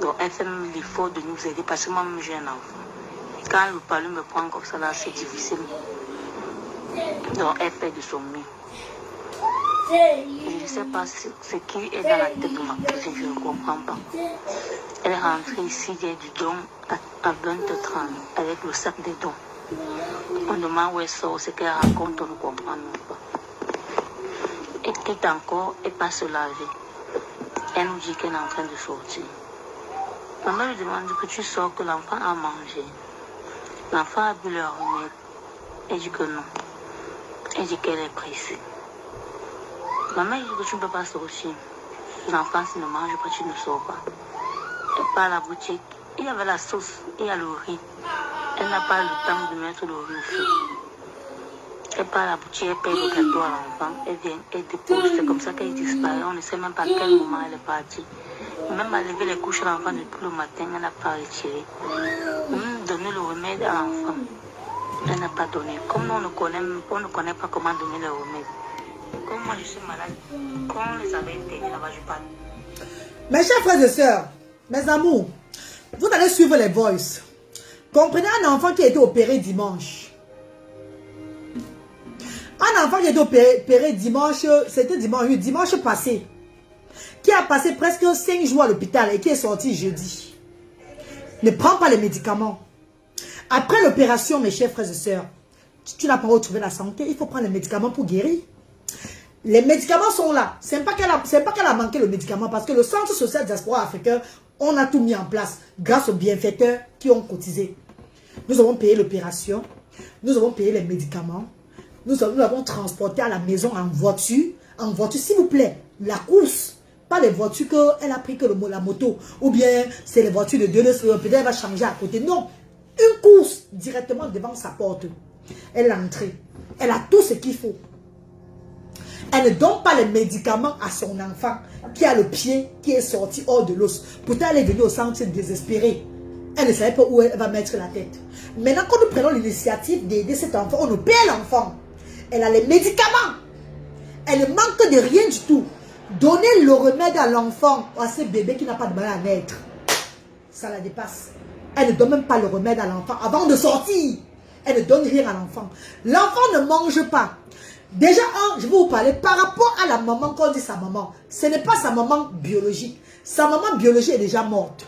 Donc, elle fait même l'effort de nous aider parce que moi-même, j'ai un enfant. Et quand le palais me prend comme ça, là, c'est difficile. Donc, elle fait de son mieux. Je ne sais pas ce qui est dans la tête de ma cousine, je ne comprends pas. Elle est rentrée ici, il y a du don à 20h30 avec le sac des dons. On demande où elle sort, ce qu'elle raconte, on ne comprend pas. Et quitte encore, elle passe se laver. Elle nous dit qu'elle est en train de sortir. Maman lui demande que tu sors, que l'enfant a mangé. L'enfant a bu le remède. Elle dit que non. Elle dit qu'elle est pressée. Maman dit que tu ne peux pas sortir. L'enfant, s'il ne mange pas, tu ne sors pas. Elle part à la boutique. Il y avait la sauce, il y a le riz. Elle n'a pas le temps de mettre le riz au feu. Elle part à la boutique, elle paye le gâteau à l'enfant. Elle vient, elle dépose. C'est comme ça qu'elle disparaît. On ne sait même pas à quel moment elle est partie. Même à lever les couches à l'enfant depuis le matin, elle n'a pas retiré. Même donner le remède à l'enfant, elle n'a pas donné. Comme nous, on ne connaît pas comment donner le remède. Comme moi je suis malade, quand on les avait internés là-bas, je parle. Mes chers frères et sœurs, mes amours, vous allez suivre les voices. Comprenez un enfant qui a été opéré dimanche. Un enfant qui a été opéré dimanche, c'était dimanche passé. Qui a passé presque 5 jours à l'hôpital et qui est sorti jeudi. Ne prends pas les médicaments. Après l'opération, mes chers frères et sœurs, tu n'as pas retrouvé la santé, il faut prendre les médicaments pour guérir. Les médicaments sont là. Ce n'est pas qu'elle a manqué le médicament parce que le Centre social diaspora africain, on a tout mis en place grâce aux bienfaiteurs qui ont cotisé. Nous avons payé l'opération, nous avons payé les médicaments, nous avons transporté à la maison en voiture, s'il vous plaît, la course. Pas les voitures qu'elle a pris que la moto. Ou bien c'est les voitures de 2 peut-être elle va changer à côté. Non. une course directement devant sa porte. Elle est entrée. Elle a tout ce qu'il faut. Elle ne donne pas les médicaments à son enfant qui a le pied qui est sorti hors de l'os. Pourtant, elle est venue au centre désespérée. Elle ne savait pas où elle va mettre la tête. Maintenant, quand nous prenons l'initiative d'aider cet enfant, on nous paie l'enfant. Elle a les médicaments. Elle ne manque de rien du tout. Donner le remède à l'enfant, à ce bébé qui n'a pas de mal à naître, ça la dépasse. Elle ne donne même pas le remède à l'enfant avant de sortir. Elle ne donne rien à l'enfant. L'enfant ne mange pas. Déjà, je vais vous parler par rapport à la maman, quand on dit sa maman. Ce n'est pas sa maman biologique. Sa maman biologique est déjà morte.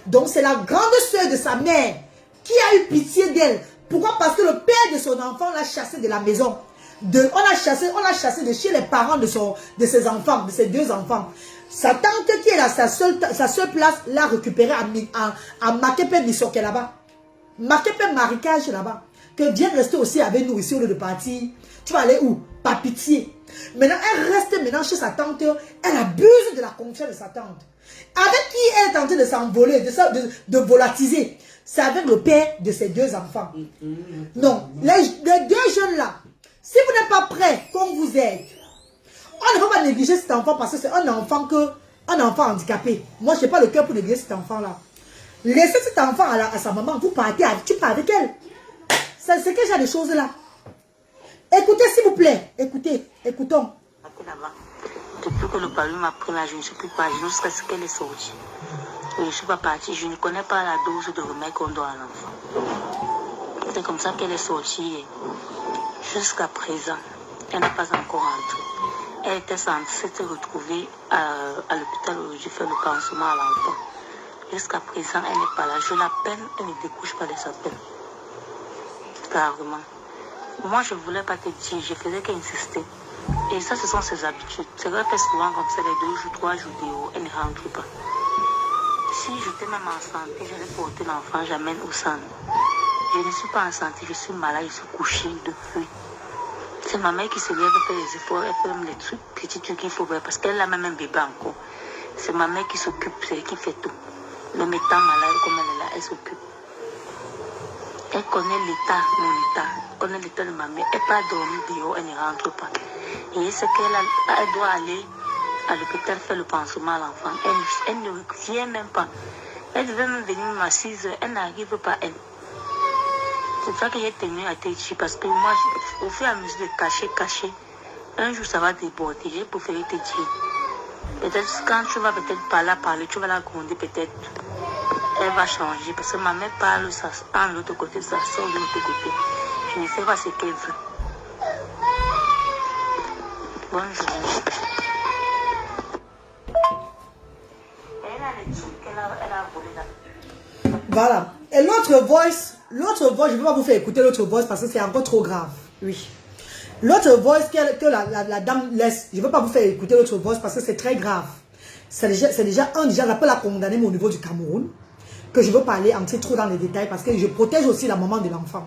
Donc, c'est la grande sœur de sa mère qui a eu pitié d'elle. Pourquoi? Parce que le père de son enfant l'a chassé de la maison. On l'a chassé de chez les parents de ses enfants, de ses deux enfants. Sa tante qui est là, sa seule place, l'a récupéré à Makepe Missoké là-bas. Makepe Marikage là-bas. Que viens rester aussi avec nous ici au lieu de partir. Tu vas aller où? Par pitié. Maintenant, elle reste maintenant chez sa tante. Elle abuse de la confiance de sa tante. Avec qui elle est en train de s'envoler, de volatiser. C'est avec le père de ses deux enfants. Non, les deux jeunes là, si vous n'êtes pas prêts, qu'on vous aide, on ne va pas négliger cet enfant parce que c'est un enfant handicapé. Moi, je n'ai pas le cœur pour négliger cet enfant-là. Laissez cet enfant à sa maman, vous partez, tu pars avec elle. C'est quel genre de choses-là? Écoutez, s'il vous plaît. Écoutons. Depuis que le palu m'a pris là, je ne suis plus partie jusqu'à ce qu'elle est sortie. Je ne suis pas partie, je ne connais pas la dose de remède qu'on doit à l'enfant. C'est comme ça qu'elle est sortie. Jusqu'à présent, elle n'est pas encore entrée. Elle était censée se retrouver à l'hôpital où j'ai fait le pansement à l'enfant. Jusqu'à présent, elle n'est pas là. Je l'appelle, elle ne découche pas de sa peine. Carrément. Moi, je ne voulais pas te dire, je faisais qu'insister. Et ça, ce sont ses habitudes. C'est vrai qu'elle fait souvent comme ça, les 2 jours, 3 jours de haut, elle ne rentre pas. Si j'étais même en santé, j'allais porter l'enfant, j'amène au centre. Je ne suis pas en santé, je suis malade, je suis couchée depuis. C'est ma mère qui se lève, elle fait les efforts, elle fait même les petits trucs qu'il faut faire, parce qu'elle a même un bébé encore. C'est ma mère qui s'occupe, c'est elle qui fait tout. Le mettant malade, comme elle est là, elle s'occupe. Elle connaît l'état, mon état, elle connaît l'état de ma mère. Elle peut dormir dehors, elle ne rentre pas. Et c'est qu'elle doit aller à l'hôpital faire le pansement à l'enfant. Elle ne vient même pas. Elle devait même venir à 6 heures, elle n'arrive pas, elle. C'est ça que j'ai tenu à te dire, parce que moi, au fur et à mesure de cacher, un jour ça va déborder. J'ai préféré te dire. Peut-être quand tu vas peut-être pas la parler, tu vas la gronder peut-être. Elle va changer parce que ma mère parle ça en l'autre côté, ça sort de l'autre côté. Je ne sais pas ce qu'elle veut. Bonne journée. Elle a les trucs qu'elle a volé là. Voilà. Et l'autre voice, je ne vais pas vous faire écouter l'autre voice parce que c'est encore trop grave. Oui. L'autre voice que la dame laisse, je ne vais pas vous faire écouter l'autre voice parce que c'est très grave. C'est déjà j'appelle à condamner au niveau du Cameroun. Que je veux parler en trop dans les détails parce que je protège aussi la maman de l'enfant.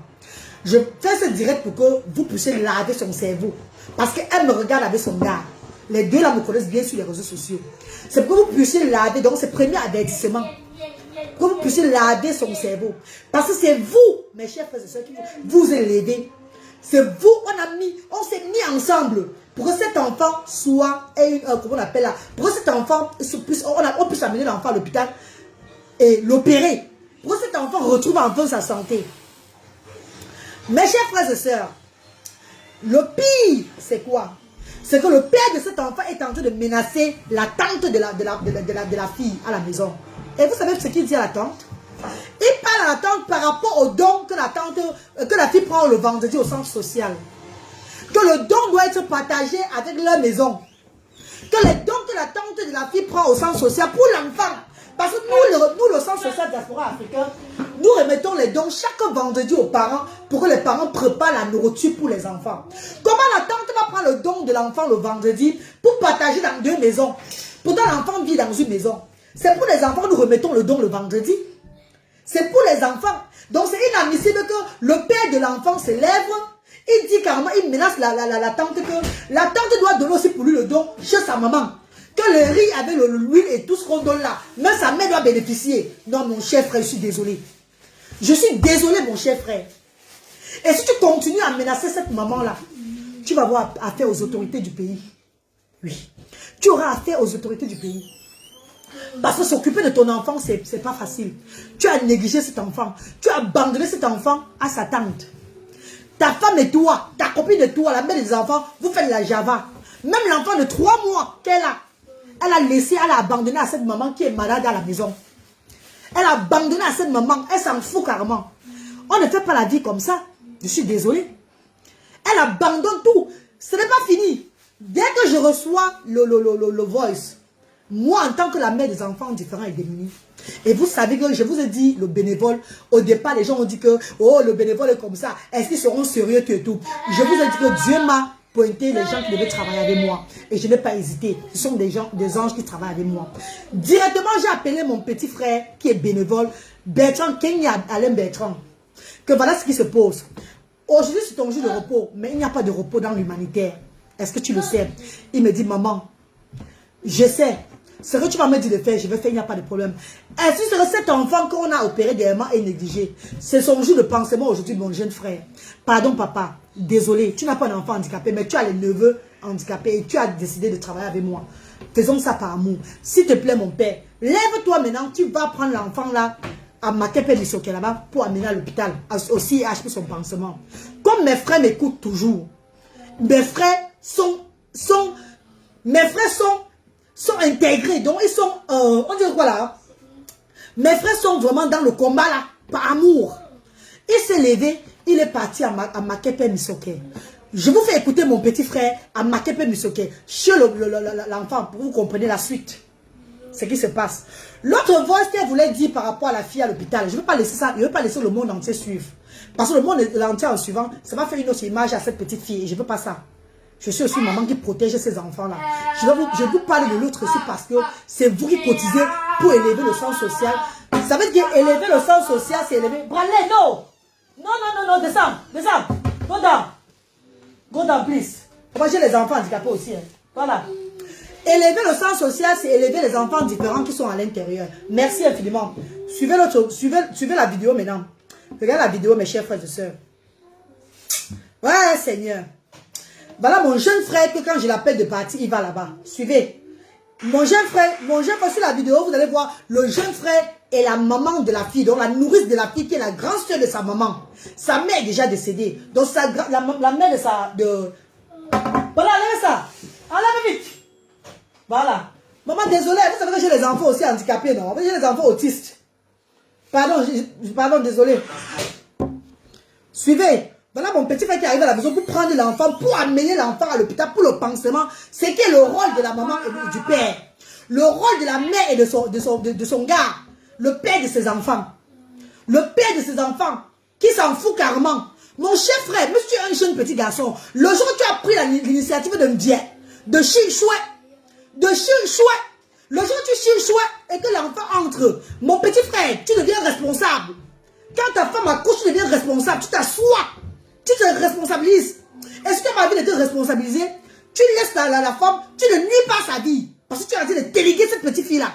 Je fais ce direct pour que vous puissiez laver son cerveau. Parce qu'elle me regarde avec son gars. Les deux là me connaissent bien sur les réseaux sociaux. C'est pour que vous puissiez laver, donc c'est premier avertissement. Pour que vous puissiez laver son cerveau. Parce que c'est vous, mes chers frères et sœurs, qui vous élevez. C'est vous, on s'est mis ensemble pour que cet enfant soit, comment on appelle là, pour que cet enfant, on puisse amener l'enfant à l'hôpital et l'opérer. Pour que cet enfant retrouve enfin sa santé. Mes chers frères et sœurs, le pire, c'est quoi? C'est que le père de cet enfant est en train de menacer la tante de la fille à la maison. Et vous savez ce qu'il dit à la tante? Il parle à la tante par rapport au don que la fille prend le vendredi au centre social. Que le don doit être partagé avec leur maison. Que les dons que la tante de la fille prend au centre social pour l'enfant. Parce que nous, le centre social diaspora africain, nous remettons les dons chaque vendredi aux parents pour que les parents préparent la nourriture pour les enfants. Comment la tante va prendre le don de l'enfant le vendredi pour partager dans 2 maisons? Pourtant, l'enfant vit dans une maison. C'est pour les enfants que nous remettons le don le vendredi. C'est pour les enfants. Donc, c'est inadmissible que le père de l'enfant se lève. Il dit carrément, il menace la tante que la tante doit donner aussi pour lui le don chez sa maman. Que le riz avec l'huile et tout ce qu'on donne là, même sa mère doit bénéficier. Non, mon cher frère, je suis désolé. Je suis désolé, mon cher frère. Et si tu continues à menacer cette maman-là, tu vas avoir affaire aux autorités du pays. Oui. Tu auras affaire aux autorités du pays. Parce que s'occuper de ton enfant, c'est pas facile. Tu as négligé cet enfant. Tu as abandonné cet enfant à sa tante. Ta femme et toi, ta copine et toi, la mère des enfants, vous faites la java. Même l'enfant de 3 mois qu'elle a, elle a laissé, elle a abandonné à cette maman qui est malade à la maison. Elle a abandonné à cette maman, elle s'en fout carrément. On ne fait pas la vie comme ça. Je suis désolée. Elle abandonne tout. Ce n'est pas fini. Dès que je reçois le voice, moi en tant que la mère des enfants différents et démunis, et vous savez que je vous ai dit, le bénévole, au départ les gens ont dit que, oh le bénévole est comme ça, est-ce qu'ils seront sérieux et tout. Je vous ai dit que Dieu m'a pointé les gens qui devaient travailler avec moi. Et je n'ai pas hésité. Ce sont des gens, des anges qui travaillent avec moi. Directement, j'ai appelé mon petit frère qui est bénévole, Bertrand, Kenya Alain Bertrand. Que voilà ce qui se pose. Aujourd'hui, c'est ton jour de repos, mais il n'y a pas de repos dans l'humanitaire. Est-ce que tu le sais? Il me dit, maman, je sais. Ce que tu vas me dire de faire, je vais faire, il n'y a pas de problème. Est-ce que cet enfant qu'on a opéré dernièrement et négligé? C'est son jour de pansement aujourd'hui, mon jeune frère. Pardon, papa. Désolé, tu n'as pas d'enfant handicapé, mais tu as les neveux handicapés et tu as décidé de travailler avec moi. Faisons ça par amour. S'il te plaît, mon père, lève-toi maintenant, tu vas prendre l'enfant là, à Makepe Misoké là-bas, pour amener à l'hôpital, aussi acheter son pansement. Comme mes frères m'écoutent toujours, mes frères sont intégrés, donc ils sont, on dirait quoi là? Mes frères sont vraiment dans le combat là, par amour. Il s'est levé, il est parti à Makepe Misoké. Je vous fais écouter mon petit frère à Makepe Misoké, chez l'enfant, pour que vous compreniez la suite. Ce qui se passe. L'autre voix qu'elle voulait dire par rapport à la fille à l'hôpital, je ne veux pas laisser ça, je ne veux pas laisser le monde entier suivre. Parce que le monde entier en suivant, ça va faire une autre image à cette petite fille. Et je ne veux pas ça. Je suis aussi une maman qui protège ses enfants-là. Je vous parle de l'autre aussi parce que c'est vous qui cotisez pour élever le sens social. Ça veut dire élever le sens social, c'est élever... Branley, non! Non, descends. Go down, please. Moi, j'ai les enfants handicapés aussi. Hein. Voilà. Élever le sens social, c'est élever les enfants différents qui sont à l'intérieur. Merci infiniment. Suivez la vidéo maintenant. Regardez la vidéo, mes chers frères et sœurs. Ouais, Seigneur. Voilà mon jeune frère que quand je l'appelle de partir, il va là-bas. Suivez. Mon jeune frère, sur la vidéo, vous allez voir, le jeune frère est la maman de la fille, donc la nourrice de la fille qui est la grande sœur de sa maman. Sa mère est déjà décédée. Donc la mère de sa... Voilà, enlève ça. Enlève vite. Voilà. Maman, désolé, vous savez que j'ai les enfants aussi handicapés, non? J'ai les enfants autistes. Pardon, désolé. Suivez. Voilà mon petit frère qui arrive à la maison pour prendre l'enfant, pour amener l'enfant à l'hôpital pour le pansement. C'est qui est le rôle de la maman et du père. Le rôle de la mère et de son gars. Le père de ses enfants. Le père de ses enfants qui s'en fout carrément. Mon cher frère, monsieur un jeune petit garçon, le jour où tu as pris l'initiative de me dire, de chouet, le jour où tu chouet et que l'enfant entre, mon petit frère, tu deviens responsable. Quand ta femme accouche, tu deviens responsable, tu t'assois, tu te responsabilises. Est-ce que ma vie était responsabilisée? Tu laisses la femme, tu ne nuis pas sa vie. Parce que tu es en train de téléguer cette petite fille-là.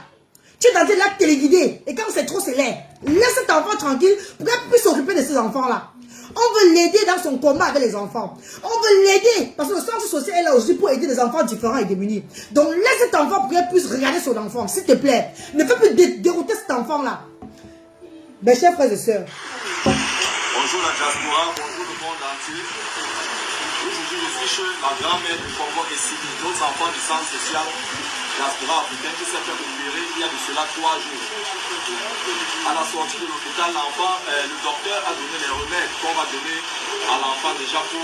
Tu es en train de la téléguider. Et quand c'est trop, c'est laid. Laisse cet enfant tranquille pour qu'elle puisse s'occuper de ces enfants-là. On veut l'aider dans son combat avec les enfants. On veut l'aider parce que le centre social est là aussi pour aider les enfants différents et démunis. Donc laisse cet enfant pour qu'elle puisse regarder son enfant, s'il te plaît. Ne fais plus dérouter cet enfant-là. Mes chers frères et sœurs. Bonjour la diaspora, bonjour le monde entier. Aujourd'hui, je suis chez la grand-mère du Congo et Sidi, d'autres enfants du centre social diaspora africain qui s'est fait opérer il y a de cela 3 jours. À la sortie de l'hôpital, l'enfant, le docteur a donné les remèdes qu'on va donner à l'enfant déjà pour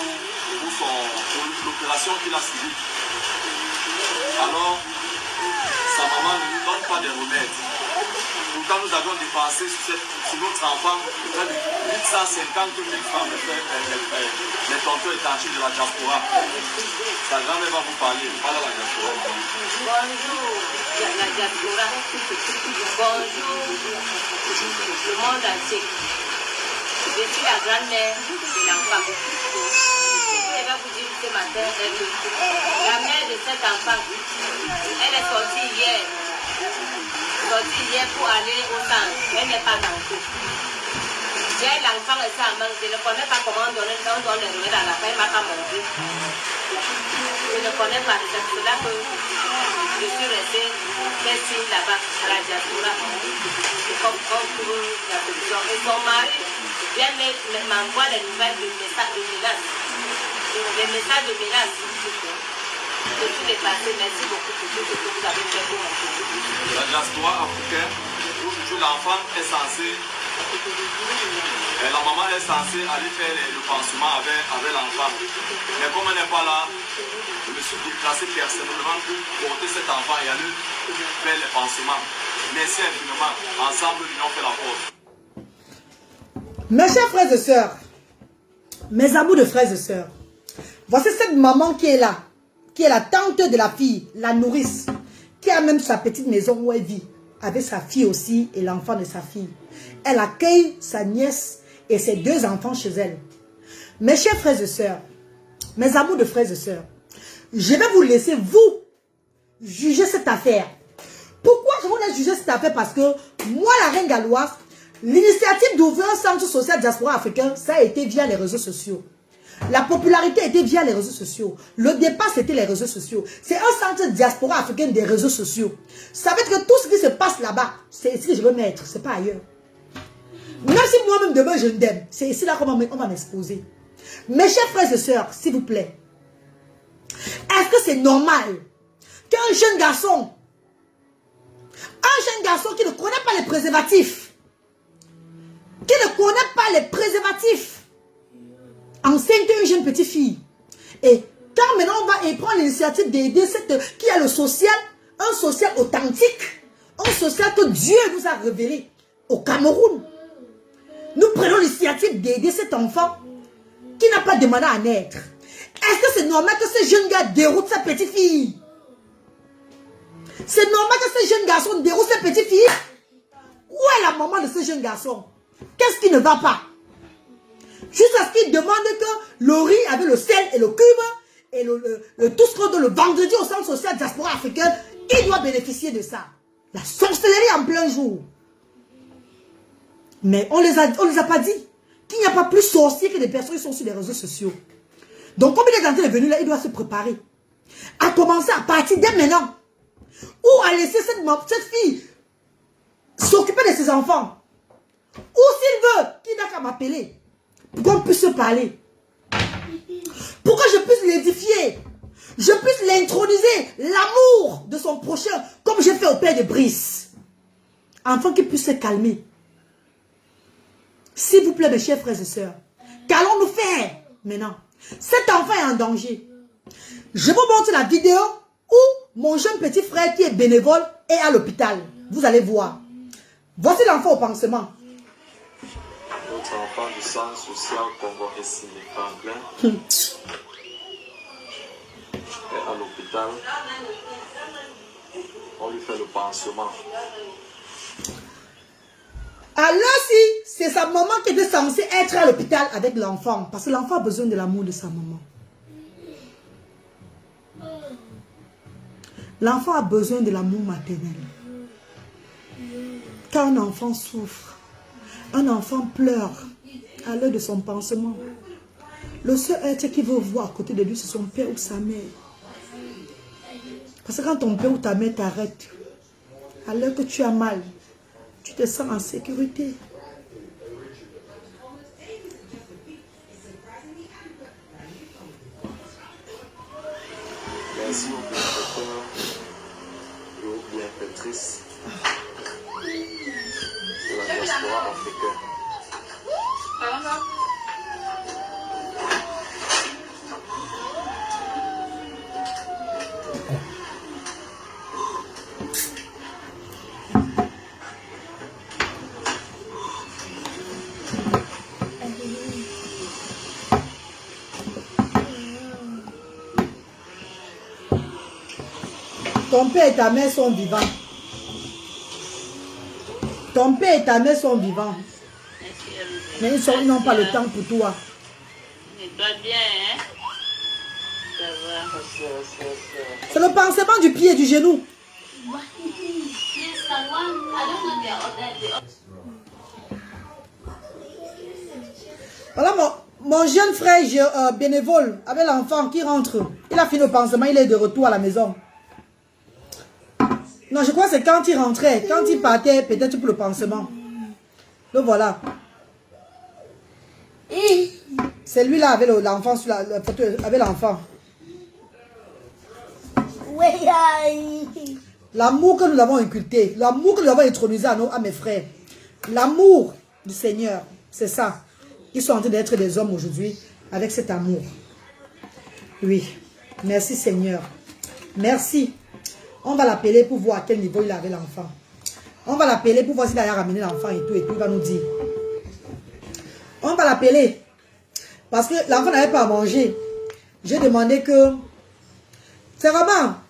l'opération qu'il a suivie. Alors, sa maman ne nous donne pas de remèdes. Pourtant, nous avions dépensé sur notre enfant près de 850 000 francs, les tontons étanchés de la diaspora. Sa grand-mère va vous parler. Parle à la diaspora. Bonjour, la diaspora. Bonjour, le monde entier. Je suis la grand-mère de l'enfant. Je vais vous dire ce matin, la mère de cet enfant, elle est sortie hier. Pour aller au centre, elle n'est pas dans tout. l'enfant est à manger, je ne connais pas comment on donne les jouets dans la paix, ma femme manger. Je ne connais pas, c'est pour cela que je suis restée très signe là-bas, à la diaspora. Comme pour la solution. Et son mari vient m'envoie des nouvelles de messages de menace. Des messages de menace. Je suis dépassée, merci beaucoup pour tout ce que vous avez fait pour mon fils. La diaspora africaine, aujourd'hui l'enfant est censé, la maman est censée aller faire le pansement avec l'enfant. Mais comme elle n'est pas là, je me suis déplacé personnellement pour porter cet enfant et aller faire le pansement. Merci infiniment. Ensemble, nous avons fait la force. Mes chers frères et sœurs, mes amours de frères et sœurs, voici cette maman qui est là, qui est la tante de la fille, la nourrice, qui a même sa petite maison où elle vit, avec sa fille aussi et l'enfant de sa fille. Elle accueille sa nièce et ses 2 enfants chez elle. Mes chers frères et sœurs, mes amours de frères et sœurs, je vais vous laisser, vous, juger cette affaire. Pourquoi je vous laisse juger cette affaire? Parce que moi, la reine galloise, l'initiative d'ouvrir un centre social diaspora africain, ça a été via les réseaux sociaux. La popularité était via les réseaux sociaux. Le départ, c'était les réseaux sociaux. C'est un centre diaspora africain des réseaux sociaux. Ça veut dire que tout ce qui se passe là-bas, c'est ici que je veux mettre, c'est pas ailleurs. Même si moi-même demain je l'aime, c'est ici là qu'on va m'exposer. Mes chers frères et sœurs, s'il vous plaît, est-ce que c'est normal qu'un jeune garçon qui ne connaît pas les préservatifs, enceinte une jeune petite fille, et quand maintenant on va prendre l'initiative d'aider cette qui a le social, un social authentique, un social que Dieu nous a révélé au Cameroun, nous prenons l'initiative d'aider cet enfant qui n'a pas demandé à naître. Est-ce que c'est normal que ce jeune gars déroute sa petite fille? C'est normal que ce jeune garçon déroute sa petite fille? Où est la maman de ce jeune garçon? Qu'est-ce qui ne va pas? Jusqu'à ce qu'il demande que le riz avec le sel et le cube et tout ce qu'on donne le vendredi au centre social diaspora africain, il doit bénéficier de ça. La sorcellerie en plein jour. Mais on les a pas dit qu'il n'y a pas plus sorciers que des personnes qui sont sur les réseaux sociaux. Donc comme il est en train de venir là, il doit se préparer à commencer à partir dès maintenant. Ou à laisser cette fille s'occuper de ses enfants. Ou s'il veut, qu'il n'a qu'à m'appeler. Pour qu'on puisse se parler. Pour que je puisse l'édifier. Je puisse l'introniser. L'amour de son prochain. Comme j'ai fait au père de Brice. Afin qu'il puisse se calmer. S'il vous plaît, mes chers frères et sœurs. Qu'allons-nous faire maintenant? Cet enfant est en danger. Je vous montre la vidéo où mon jeune petit frère qui est bénévole est à l'hôpital. Vous allez voir. Voici l'enfant au pansement. Notre enfant du centre social Congo et Simi Franklin est à l'hôpital. On lui fait le pansement. Alors si c'est sa maman qui était censée être à l'hôpital avec l'enfant, parce que l'enfant a besoin de l'amour de sa maman. L'enfant a besoin de l'amour maternel. Quand un enfant souffre, un enfant pleure à l'heure de son pansement, le seul être qu'il veut voir à côté de lui, c'est son père ou sa mère. Parce que quand ton père ou ta mère t'arrête, à l'heure que tu as mal, tu te sens en sécurité. Merci aux bienfaiteurs et aux bienfaitrices de la diaspora africaine. Ton père et ta mère sont vivants. Ton père et ta mère sont vivants. Mais ils n'ont pas le temps pour toi. Nettoie bien, hein? C'est le pansement du pied et du genou. Voilà mon jeune frère bénévole avec l'enfant qui rentre. Il a fini le pansement, il est de retour à la maison. Non, je crois que c'est quand il rentrait, quand il partait, peut-être pour le pansement. Donc voilà. C'est lui là avec l'enfant sur la photo, avec l'enfant. L'amour que nous avons inculqué, l'amour que nous avons introduit à mes frères, l'amour du Seigneur, c'est ça. Ils sont en train d'être des hommes aujourd'hui avec cet amour. Oui, merci Seigneur. Merci. On va l'appeler pour voir à quel niveau il avait l'enfant. On va l'appeler pour voir s'il a ramené l'enfant et tout, il va nous dire. On va l'appeler. Parce que l'enfant n'avait pas à manger. J'ai demandé que... C'est Romain.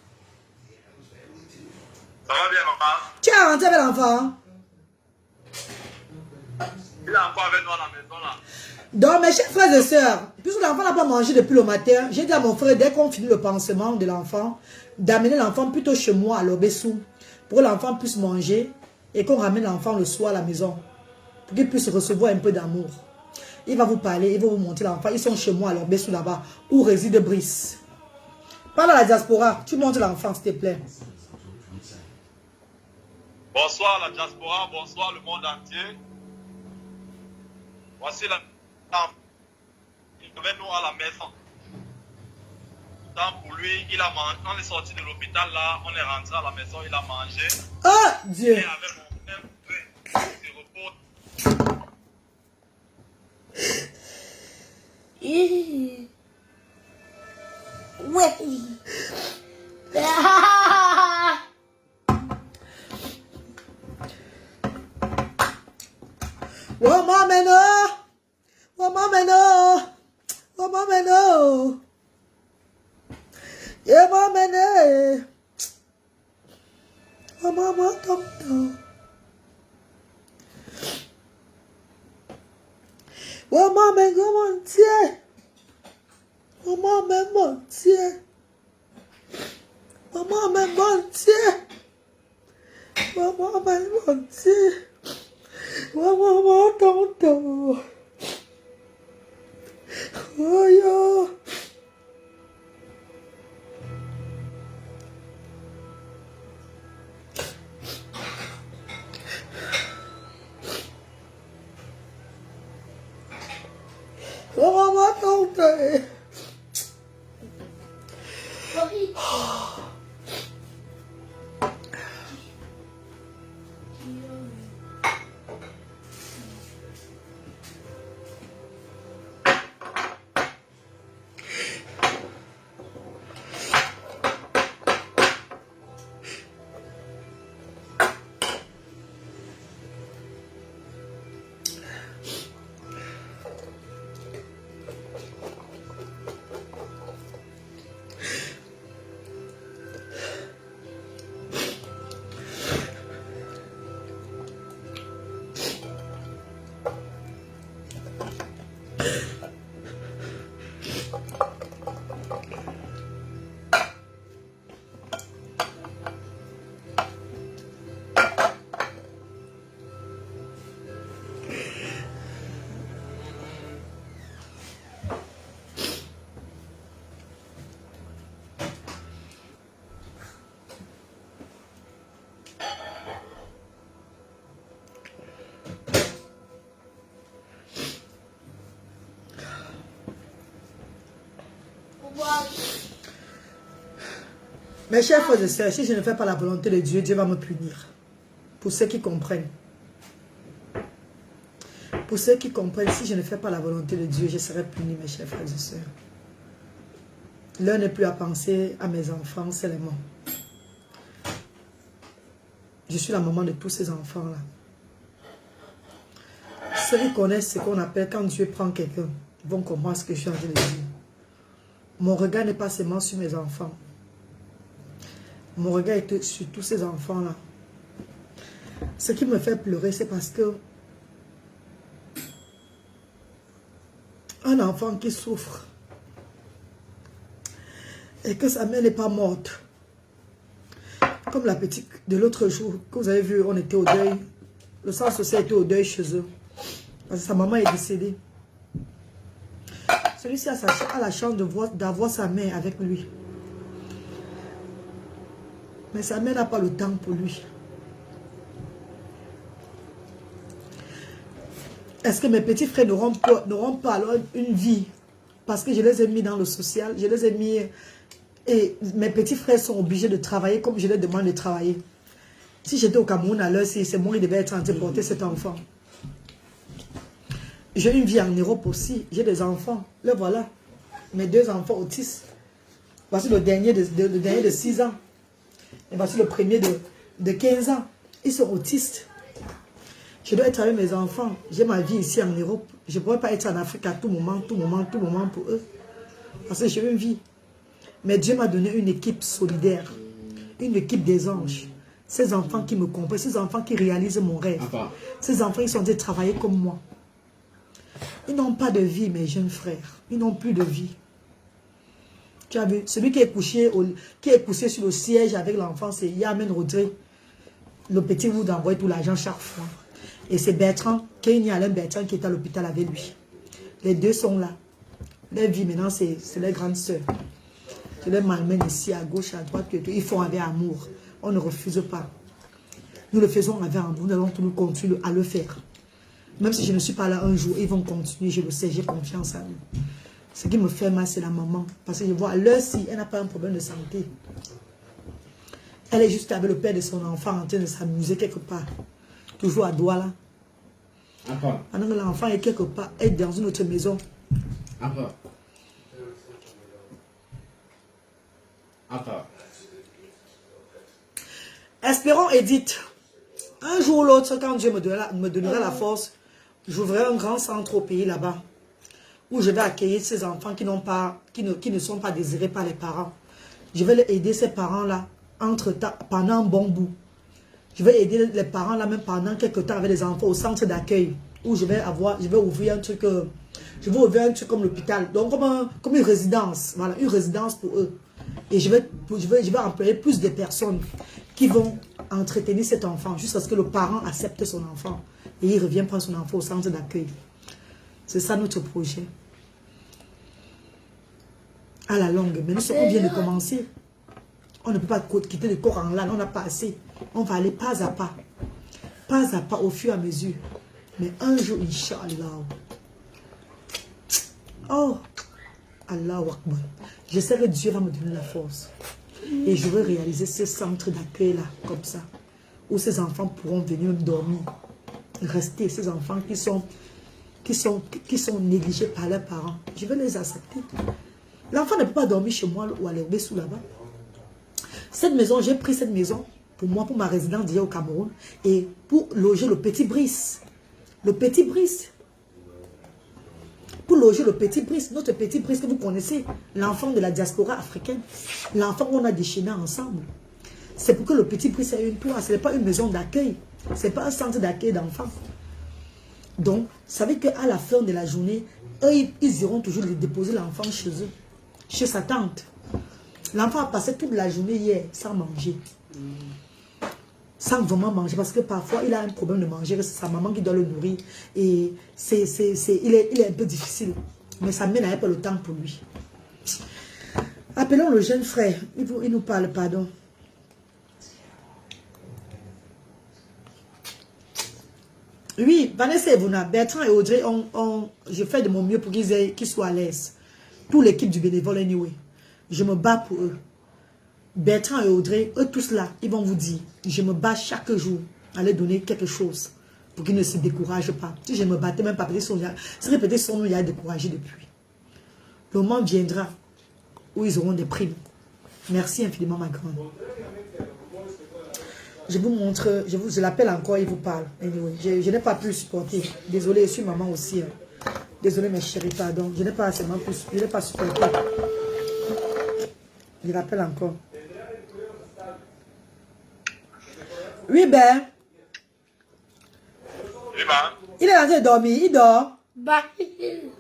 Ça va bien, maman? Tu as rentré avec l'enfant, hein? Il est encore avec nous à la maison, là. Donc, mes chers frères et sœurs, puisque l'enfant n'a pas mangé depuis le matin, j'ai dit à mon frère, dès qu'on finit le pansement de l'enfant, d'amener l'enfant plutôt chez moi à l'Obessou, pour que l'enfant puisse manger et qu'on ramène l'enfant le soir à la maison, pour qu'il puisse recevoir un peu d'amour. Il va vous parler, il va vous montrer l'enfant. Ils sont chez moi à l'Obessou là-bas, où réside Brice. Parle à la diaspora, tu montres l'enfant, s'il te plaît. Bonsoir la diaspora, bonsoir le monde entier. Voici l'enfant. Il est avec nous à la maison. Tant pour lui, il a mangé. On est sorti de l'hôpital là, on est rentré à la maison, il a mangé. Oh Dieu! Et avec mon frère, il se repose. Oh mameno! Oh mameno! Oh mameno! Yeah mamene! Oh maman tonton! Oh maman mon Dieu! Oh maman mon Dieu! Oh maman mon Dieu! Oh maman mon Dieu! Oh maman tonton! Oh yo! Oh maman tonton! Mes chers frères et sœurs, si je ne fais pas la volonté de Dieu, Dieu va me punir. Pour ceux qui comprennent. Pour ceux qui comprennent, si je ne fais pas la volonté de Dieu, je serai puni, mes chers frères et sœurs. L'heure n'est plus à penser à mes enfants seulement. Je suis la maman de tous ces enfants-là. Ceux qui connaissent ce qu'on appelle quand Dieu prend quelqu'un, ils vont comprendre ce que je suis en train de dire. Mon regard n'est pas seulement sur mes enfants. Mon regard est sur tous ces enfants-là. Ce qui me fait pleurer, c'est parce que un enfant qui souffre et que sa mère n'est pas morte, comme la petite de l'autre jour que vous avez vu, on était au deuil. Le centre social était au deuil chez eux. Parce que sa maman est décédée. Celui-ci a la chance d'avoir sa mère avec lui. Mais sa mère n'a pas le temps pour lui. Est-ce que mes petits frères n'auront pas alors une vie? Parce que je les ai mis dans le social, je les ai mis... Et mes petits frères sont obligés de travailler comme je les demande de travailler. Si j'étais au Cameroun à l'heure, c'est moi qui devais être en train de porter cet enfant. J'ai une vie en Europe aussi. J'ai des enfants. Là, voilà. Mes 2 enfants autistes. Voici le dernier de 6 ans. Et voici le premier de 15 ans. Ils sont autistes. Je dois être avec mes enfants. J'ai ma vie ici en Europe. Je ne pourrais pas être en Afrique à tout moment pour eux. Parce que j'ai une vie. Mais Dieu m'a donné une équipe solidaire. Une équipe des anges. Ces enfants qui me comprennent. Ces enfants qui réalisent mon rêve. Ces enfants, ils sont des travailleurs comme moi. Ils n'ont pas de vie, mes jeunes frères. Ils n'ont plus de vie. Tu as vu, celui qui est couché sur le siège avec l'enfant, c'est Yamen Rodré. Le petit vous d'envoyer tout l'argent chaque fois. Et c'est Bertrand, Kenny Alain Bertrand qui est à l'hôpital avec lui. Les 2 sont là. Leur vie maintenant, c'est les grandes sœurs. Je les malmène ici, à gauche, à droite. Ils font avec amour. On ne refuse pas. Nous le faisons avec amour. Nous allons toujours continuer à le faire. Même si je ne suis pas là un jour, ils vont continuer. Je le sais, j'ai confiance en eux. Ce qui me fait mal, c'est la maman. Parce que je vois à l'heure-ci, elle n'a pas un problème de santé. Elle est juste avec le père de son enfant en train de s'amuser quelque part. Toujours à Douala. Pendant que l'enfant est quelque part, est dans une autre maison. Espérons, Edith. Un jour ou l'autre, quand Dieu me donnera la force, j'ouvrirai un grand centre au pays là-bas. Où je vais accueillir ces enfants qui ne sont pas désirés par les parents. Je vais aider ces parents-là pendant un bon bout. Je vais aider les parents là même pendant quelques temps avec les enfants au centre d'accueil. Où je vais ouvrir un truc. Je vais ouvrir un truc comme l'hôpital. Donc comme une résidence. Voilà, une résidence pour eux. Et je vais employer plus de personnes qui vont entretenir cet enfant jusqu'à ce que le parent accepte son enfant. Et il revient prendre son enfant au centre d'accueil. C'est ça notre projet. À la longue. Mais nous, on vient de commencer. On ne peut pas quitter le corps en l'âne. On n'a pas assez. On va aller pas à pas. Pas à pas au fur et à mesure. Mais un jour, Inch'Allah. Oh, Allahu Akbar. Je sais que Dieu va me donner la force. Et je vais réaliser ce centre d'accueil-là, comme ça. Où ces enfants pourront venir dormir. Rester. Ces enfants qui sont négligés par leurs parents. Je vais les accepter. L'enfant ne peut pas dormir chez moi ou aller sous là-bas. Cette maison, j'ai pris cette maison pour moi, pour ma résidence d'hier au Cameroun et pour loger le petit Brice. Le petit Brice. Pour loger le petit Brice, notre petit Brice que vous connaissez, l'enfant de la diaspora africaine, l'enfant qu'on a déchaîné ensemble. C'est pour que le petit Brice ait une place. Ce n'est pas une maison d'accueil. Ce n'est pas un centre d'accueil d'enfants. Donc, vous savez qu'à la fin de la journée, eux, ils iront toujours déposer l'enfant chez eux, chez sa tante. L'enfant a passé toute la journée hier sans manger. Sans vraiment manger, parce que parfois, il a un problème de manger, c'est sa maman qui doit le nourrir. Et il est un peu difficile. Mais sa mère n'avait pas le temps pour lui. Appelons le jeune frère. Il nous parle, pardon. Oui, Vanessa et Vuna, Bertrand et Audrey, je fais de mon mieux pour qu'ils soient à l'aise. Toute l'équipe du bénévole, anyway. Je me bats pour eux. Bertrand et Audrey, eux tous là, ils vont vous dire, je me bats chaque jour à leur donner quelque chose pour qu'ils ne se découragent pas. Si je ne me battais même pas, peut-être son nom, il a découragé depuis. Le moment viendra où ils auront des primes. Merci infiniment, ma grande. Je vous montre, je l'appelle encore, il vous parle. Anyway, je n'ai pas pu supporter. Désolée, je suis maman aussi. Désolée, mes chéris, pardon. Je n'ai pas seulement pu, je n'ai pas supporté. Je l'appelle encore. Oui, ben. Il est en train de dormir, il dort. Bah. Il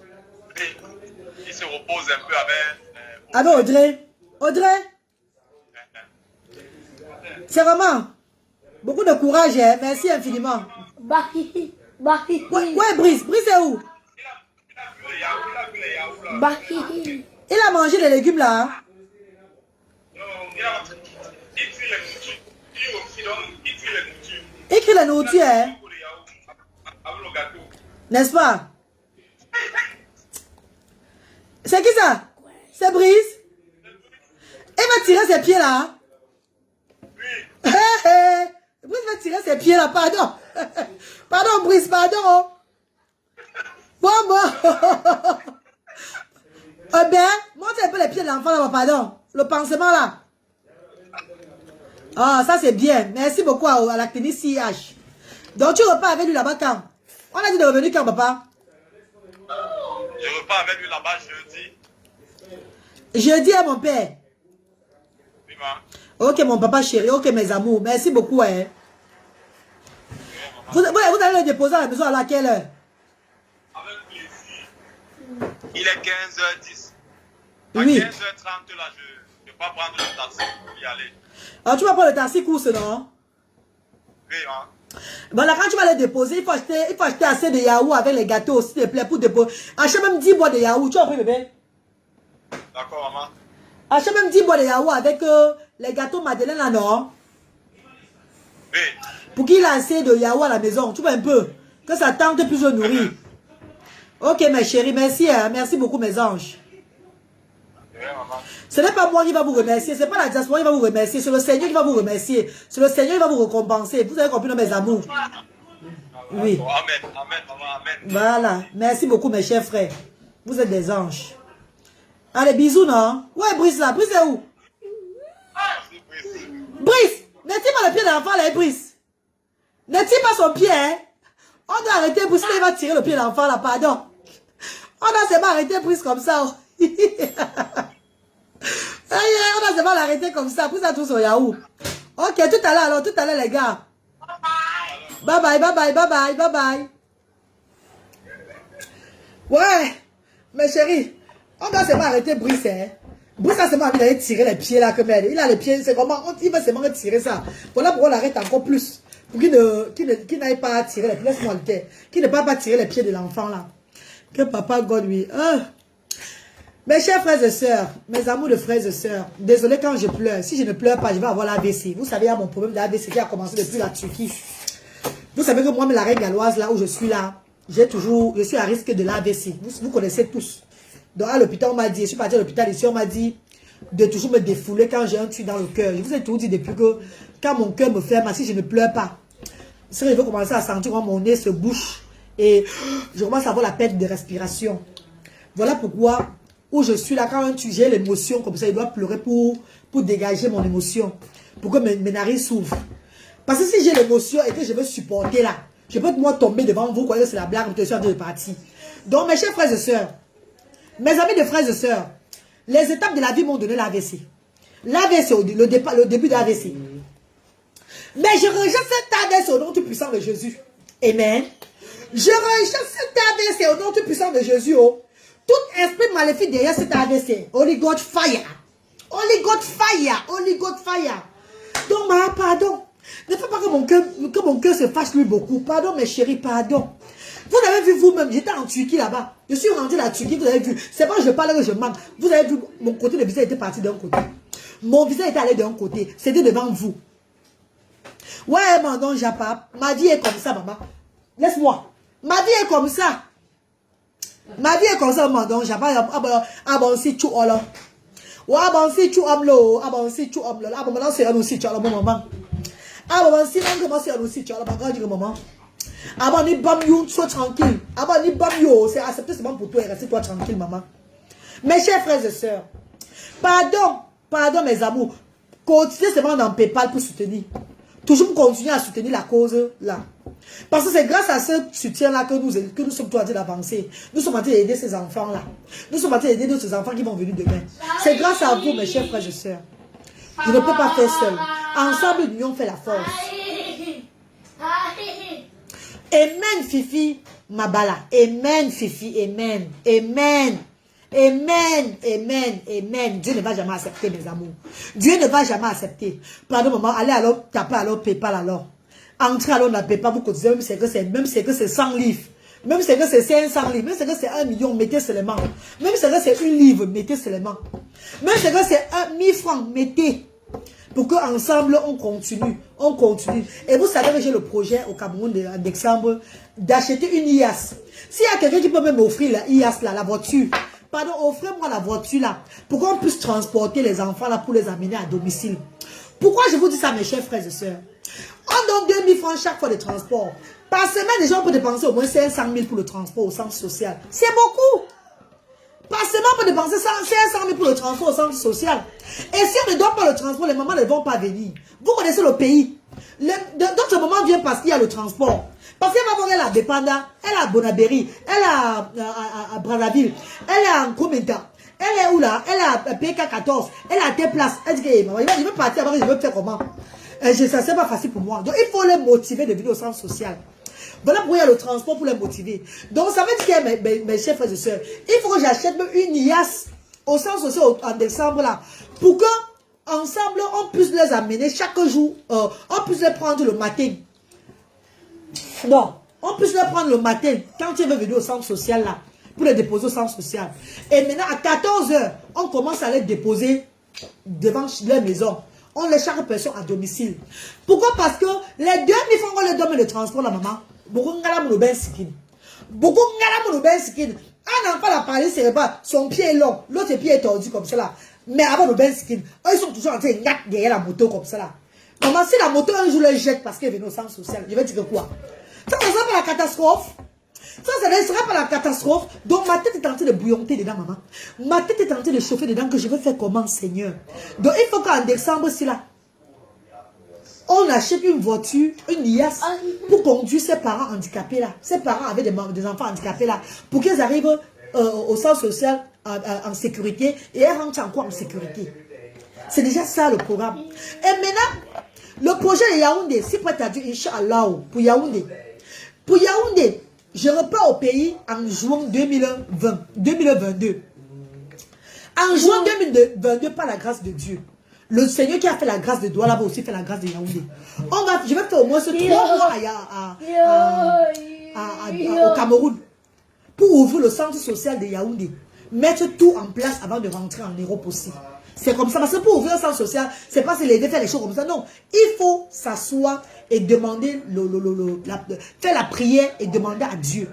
se repose un peu avec... Avec Audrey. Audrey. C'est vraiment beaucoup de courage, hein? Merci infiniment. Bah. Ouais, Brice. Brice est où? Bah, il a mangé les légumes là. Non, il a écrit les moutures. Écrit la nourriture, hein. Avec le gâteau. N'est-ce pas? C'est qui ça? C'est Brice? Il va tirer ses pieds là. Oui. Brice va tirer ses pieds là, pardon. Pardon, Brice, pardon. Bon. Ben, montre un peu les pieds de l'enfant là, pardon. Le pansement là. Ah, ça c'est bien. Merci beaucoup à la clinique CH. Donc tu repars avec lui là-bas quand? On a dit de revenir quand, papa? Je repars avec lui là-bas jeudi. Jeudi à mon père. Oui, ma. Ok, mon papa chéri. Ok, mes amours. Merci beaucoup. Hein. Vous allez le déposer à la maison à quelle heure? Avec plaisir. Il est 15h10. À Oui. 15h30, là, je ne vais pas prendre le taxi pour y aller. Alors, tu vas prendre le taxi course, non? Oui, hein. Bon, là, quand tu vas le déposer, il faut acheter assez de yaourt avec les gâteaux, s'il te plaît, pour déposer. Achète même 10 boîtes de yaourt. Tu as pris, bébé? D'accord, maman. Achète même 10 boîtes de yaourt avec les gâteaux Madeleine, là, non? Oui. Pour qu'il ait assez de yaourt à la maison. Tu vois un peu? Que sa tante puisse se nourrir. Ok, mes chéris, merci. Hein. Merci beaucoup, mes anges. Oui, maman. Ce n'est pas moi qui va vous remercier, ce n'est pas la diaspora qui va vous remercier, c'est le Seigneur qui va vous remercier, c'est le Seigneur qui va vous récompenser. Vous avez compris, non, mes amours? Oui. Amen, amen, maman, amen. Voilà. Merci beaucoup, mes chers frères. Vous êtes des anges. Allez, bisous, non? Ouais, Brice là. Brice est où? Brice! N'est-il pas le pied de l'enfant là, Brice? N'est-il pas son pied, hein? On doit arrêter Brice, il va tirer le pied de l'enfant là, pardon. On doit seulement arrêter Brice comme ça. On a seulement l'arrêter comme ça. Brice a tout son yaourt. Ok, tout à l'heure alors, tout à l'heure les gars. Bye bye, bye bye, bye bye, bye bye. Ouais, mes chéris, on doit seulement arrêter Brice, hein. Brice a seulement envie d'aller tirer les pieds là, comme elle. Il a les pieds, c'est comment, il va seulement tirer ça. Voilà pourquoi on l'arrête encore plus. Pour qu'il n'aille pas tirer les pieds, laisse-moi le terre. Qu'il ne peut pas tirer les pieds de l'enfant là. Que papa God, oui. Mes chers frères et sœurs, mes amours de frères et sœurs, désolé quand je pleure. Si je ne pleure pas, je vais avoir l'AVC. Vous savez, il y a mon problème d'AVC qui a commencé depuis la Turquie. Vous savez que moi, la reine galloise, là où je suis là, je suis à risque de l'AVC. Vous connaissez tous. Donc à l'hôpital, on m'a dit, je suis parti à l'hôpital ici, on m'a dit de toujours me défouler quand j'ai un truc dans le cœur. Je vous ai toujours dit depuis que quand mon cœur me ferme, si je ne pleure pas, si je veux commencer à sentir quand mon nez se bouche et je commence à avoir la perte de respiration. Voilà pourquoi, où je suis là, quand j'ai l'émotion comme ça, je dois pleurer pour dégager mon émotion, pour que mes narines s'ouvrent. Parce que si j'ai l'émotion et que je veux supporter là, je peux moi tomber devant vous, croyez que c'est la blague, je suis en train de partir. Donc mes chers frères et sœurs, mes amis de frères et sœurs, les étapes de la vie m'ont donné l'AVC. L'AVC, le début de l'AVC. Mais je rejette cet AVC au nom tout puissant de Jésus. Amen. Je rejette cet AVC au nom tout puissant de Jésus. Oh. Tout esprit maléfique derrière cet AVC. Holy God fire. Holy God fire. Holy God fire. Donc, pardon. Ne fais pas que mon cœur se fâche lui beaucoup. Pardon, mes chéris, pardon. Vous avez vu vous-même, j'étais en Turquie là-bas. Je suis rendu à la Turquie, vous avez vu. C'est pas que je parle que je manque. Vous avez vu, mon côté de visage était parti d'un côté. Mon visage était allé d'un côté. C'était devant vous. Ouais, Mandon Japa, ma vie est comme ça, maman. Laisse-moi. Ma vie est comme ça. Ma vie est comme ça, Mandon Japa. Ah bon, si tu as là. Ouais, bon, si tu as là. Ah bon, si tu as là. Ah bon, maintenant c'est un aussi, tu as là, mon maman. Ah bon, si non, comment c'est un aussi, tu as là, maman. Ah bon, ni bam you, sois tranquille. Ah bon, ni bam yo, c'est accepté seulement pour toi et restez-toi tranquille, maman. Mes chers frères et sœurs, pardon mes amours, continuez seulement dans PayPal pour soutenir. Toujours continuer à soutenir la cause là. Parce que c'est grâce à ce soutien-là que nous sommes en train d'avancer. Nous sommes en train d'aider ces enfants-là. Nous sommes en train d'aider d'autres enfants qui vont venir demain. C'est grâce à vous, mes chers frères et sœurs. Je ne peux pas faire seul. Ensemble, l'union fait la force. Amen, Fifi, Mabala. Amen, Fifi. Amen. Amen. Amen. Amen. Amen. Dieu ne va jamais accepter, mes amours. Dieu ne va jamais accepter. Pardon, maman. Allez alors, tapez alors PayPal alors. Entrez alors dans PayPal, vous cotisez, même c'est que c'est 100 livres. Même si c'est 500 livres, même si c'est 1 million, mettez seulement. Même si c'est 1 livre, mettez seulement. Même si c'est 1000 francs, mettez. Pour qu'ensemble, on continue. On continue. Et vous savez que j'ai le projet au Cameroun en décembre d'acheter une IAS. S'il y a quelqu'un qui peut même m'offrir la IAS, là, la voiture, pardon, offrez-moi la voiture là, pour qu'on puisse transporter les enfants là pour les amener à domicile. Pourquoi je vous dis ça, mes chers frères et sœurs? On donne 2000 francs chaque fois de transport. Par semaine, déjà, on peut dépenser au moins 500 000 pour le transport au centre social. C'est beaucoup. Par semaine, on peut dépenser 500 000 pour le transport au centre social. Et si on ne donne pas le transport, les mamans ne vont pas venir. Vous connaissez le pays. D'autres mamans viennent parce qu'il y a le transport. Parce qu'elle va voir, elle a Dépanda, elle a Bonabéry, elle a à Brazzaville, elle est en Komenta. Elle est où là? Elle est à PK14. Elle a tes places. Elle dit que maman, je veux partir avant, je veux faire comment? Ça, c'est pas facile pour moi. Donc, il faut les motiver de venir au centre social. Voilà pourquoi il y a le transport pour les motiver. Donc, ça veut dire que mes chers frères et sœurs, il faut que j'achète une IAS au centre social en décembre là. Pour que, ensemble, on puisse les amener chaque jour. On puisse les prendre le matin. Non, on puisse les prendre le matin quand tu veux venir au centre social là. Pour les déposer au centre social. Et maintenant, à 14 h, on commence à les déposer devant leur maison. On les chaque personne à domicile. Pourquoi? Parce que les 2000 francs qu'on les donne le transport, la maman, beaucoup de ben skin. Beaucoup de ben skin. Un enfant la parlé, c'est pas son pied est long, l'autre pied est tordu comme cela. Mais avant le ben skin, ils sont toujours en train de gagner derrière la moto comme cela. Maman, si la moto un jour les jette parce qu'elle vient au centre social, je vais dire quoi? Ça ne sera pas la catastrophe. Ça ne sera pas la catastrophe. Donc ma tête est en train de bouillonter dedans, maman. Ma tête est en train de chauffer dedans que je vais faire comment, Seigneur. Donc il faut qu'en décembre, si là, on achète une voiture, une IAS, pour conduire ses parents handicapés là. Ses parents avaient des enfants handicapés là. Pour qu'ils arrivent au centre social en sécurité et elles rentrent encore en sécurité. C'est déjà ça le programme. Et maintenant, le projet de Yaoundé, si prêt à Dieu, Inch'Allah, pour Yaoundé. Pour Yaoundé, je repars au pays en juin 2022. En juin 2022, par la grâce de Dieu. Le Seigneur qui a fait la grâce de Douala va aussi faire la grâce de Yaoundé. Je vais faire au moins 3 mois au Cameroun pour ouvrir le centre social de Yaoundé. Mettre tout en place avant de rentrer en Europe aussi. C'est comme ça. Parce que pour ouvrir un centre social, c'est pas se lever, faire les choses comme ça. Non. Il faut s'asseoir et demander, faire la prière et demander à Dieu.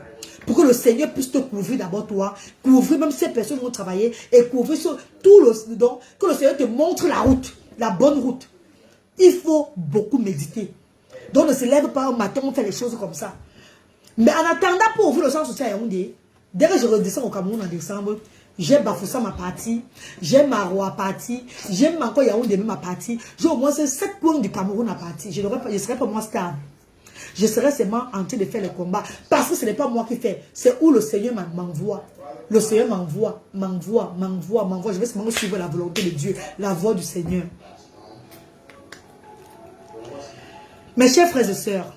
Pour que le Seigneur puisse te couvrir d'abord toi, couvrir même ces personnes qui vont travailler et couvrir sur tout le don, que le Seigneur te montre la route, la bonne route. Il faut beaucoup méditer. Donc ne se lève pas au matin, on fait les choses comme ça. Mais en attendant pour ouvrir le centre social à Yaoundé, dès que je redescends au Cameroun en décembre, j'ai Bafoussa ma partie, j'ai Maroua partie, j'ai encore Yaoundé ma partie, j'ai au moins 7 points du Cameroun à partie. Je ne serai pas moi stable. Je serai seulement en train de faire les combats. Parce que ce n'est pas moi qui fais. C'est où le Seigneur m'envoie. Le Seigneur m'envoie. Je vais seulement suivre la volonté de Dieu. La voix du Seigneur. Mes chers frères et sœurs.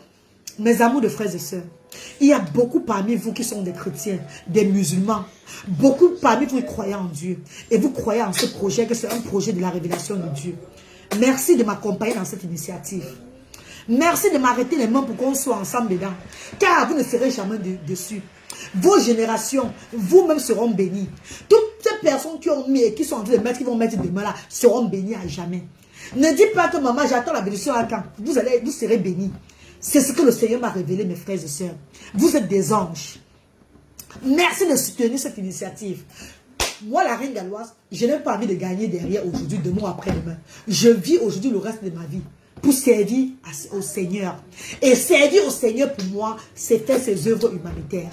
Mes amours de frères et sœurs. Il y a beaucoup parmi vous qui sont des chrétiens, des musulmans. Beaucoup parmi vous qui croyez en Dieu. Et vous croyez en ce projet, que c'est un projet de la révélation de Dieu. Merci de m'accompagner dans cette initiative. Merci de m'arrêter les mains pour qu'on soit ensemble dedans. Car vous ne serez jamais dessus. Vos générations, vous-même seront bénis. Toutes ces personnes qui ont mis et qui sont en train de mettre, qui vont mettre demain là, seront bénies à jamais. Ne dites pas que maman, j'attends la bénédiction à quand. Vous serez bénis. C'est ce que le Seigneur m'a révélé, mes frères et sœurs. Vous êtes des anges. Merci de soutenir cette initiative. Moi, la reine galloise, je n'ai pas envie de gagner derrière aujourd'hui, demain ou après-demain. Je vis aujourd'hui le reste de ma vie pour servir au Seigneur. Et servir au Seigneur, pour moi, c'est faire ses œuvres humanitaires.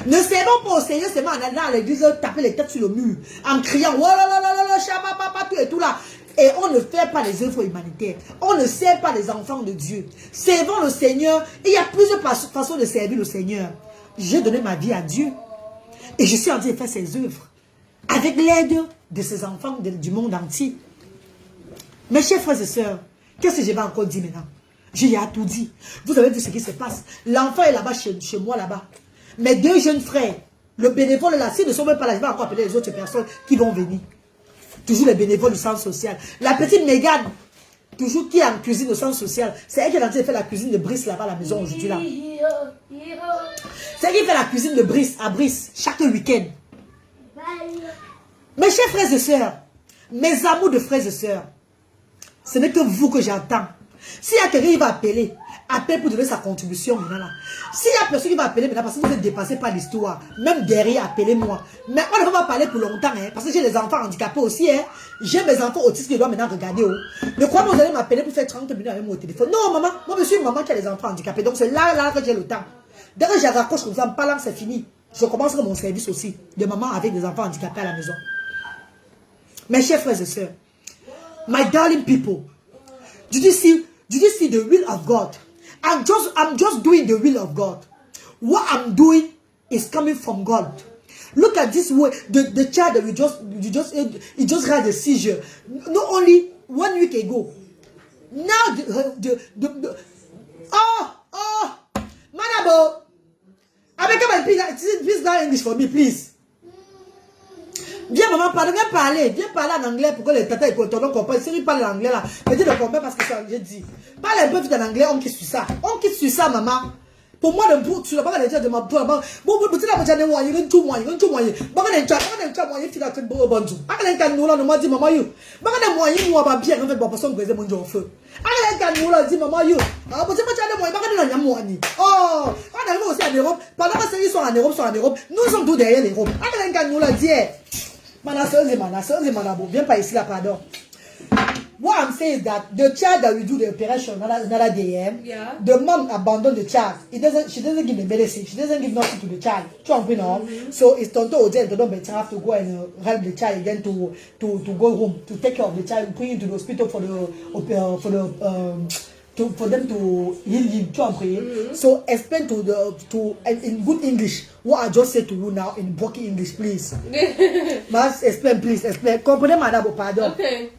Ne servons pas au Seigneur seulement en allant à l'église, taper les têtes sur le mur, en criant, oh là là là là, chama, papa, tout et tout là. Et on ne fait pas les œuvres humanitaires. On ne sert pas les enfants de Dieu. Servons le Seigneur. Il y a plusieurs façons de servir le Seigneur. J'ai donné ma vie à Dieu. Et je suis en train de faire ses œuvres. Avec l'aide de ces enfants du monde entier. Mes chers frères et sœurs, qu'est-ce que je vais encore dire maintenant? J'ai tout dit. Vous avez vu ce qui se passe. L'enfant est là-bas chez moi là-bas. Mes 2 jeunes frères, le bénévole là, s'ils ne sont même pas là, je vais encore appeler les autres personnes qui vont venir. Toujours les bénévoles du centre social. La petite Mégane, toujours qui est en cuisine au centre social. C'est elle qui est en train de faire la cuisine de Brice là-bas à la maison aujourd'hui là. C'est qui fait la cuisine de Brice à Brice chaque week-end. Mes chers frères et sœurs, mes amours de frères et sœurs, ce n'est que vous que j'entends. S'il y a quelqu'un qui va appeler, appelle pour donner sa contribution maintenant. S'il y a personne qui va appeler maintenant parce que vous êtes dépassé par l'histoire, même derrière, appelez-moi. Mais on ne va pas parler pour longtemps, hein, parce que j'ai les enfants handicapés aussi. Hein. J'ai mes enfants autistes qui doivent maintenant regarder. Oh. Ne croyez pas que vous allez m'appeler pour faire 30 minutes avec mon téléphone. Non, maman, moi je suis une maman qui a les enfants handicapés. Donc c'est là que j'ai le temps. Dès que je raccroche comme ça, en parlant, c'est fini. Je commencerai mon service aussi de maman avec des enfants handicapés à la maison. Mes chers frères et sœurs, my darling people, did you see the will of God? I'm just doing the will of God. What I'm doing is coming from God. Look at this way. The child that he just had a seizure. Not only 1 week ago. Now Manabo, I beg you, please learn English for me, please. Viens maman, viens parler en anglais pour que les tatas et pour ton comprennent. Si tu parles l'anglais là, je dis de comprendre parce que j'ai dit. Parle un peu vite en anglais, on quitte sur ça. On quitte sur ça, maman. Pour moi, tu n'as pas les gens de ma toi, bon, tu n'as pas déjà moyen, il y a tout moyen. Bon, on est moyen, tu l'as fait bon bonjour. Avec un nous là, nous m'a dit maman you. Bon, on a moyen, moi va bien, en fait, bon, personne brise mon jour feu. Avec un nous là, dit maman you. Ah, bon, c'est pas déjà moyen, on a moyen. Oh, on arrive aussi en Europe. Pendant que ils sont en Europe, nous sommes tous derrière l'Europe. Avec un nous là, dit. Viens pas ici là, pardon. What I'm saying is that the child that we do the operation another day, the mom abandoned the child. She doesn't give the medicine. She doesn't give nothing to the child. So it's Tonto Oje and Tonto Better have to go and help the child again to go home to take care of the child, bring him to the hospital for them to heal him. So explain in good English what I just said to you now in broken English, please. Mas explain, please. Explain. Comprenez, madame, pardon. Okay.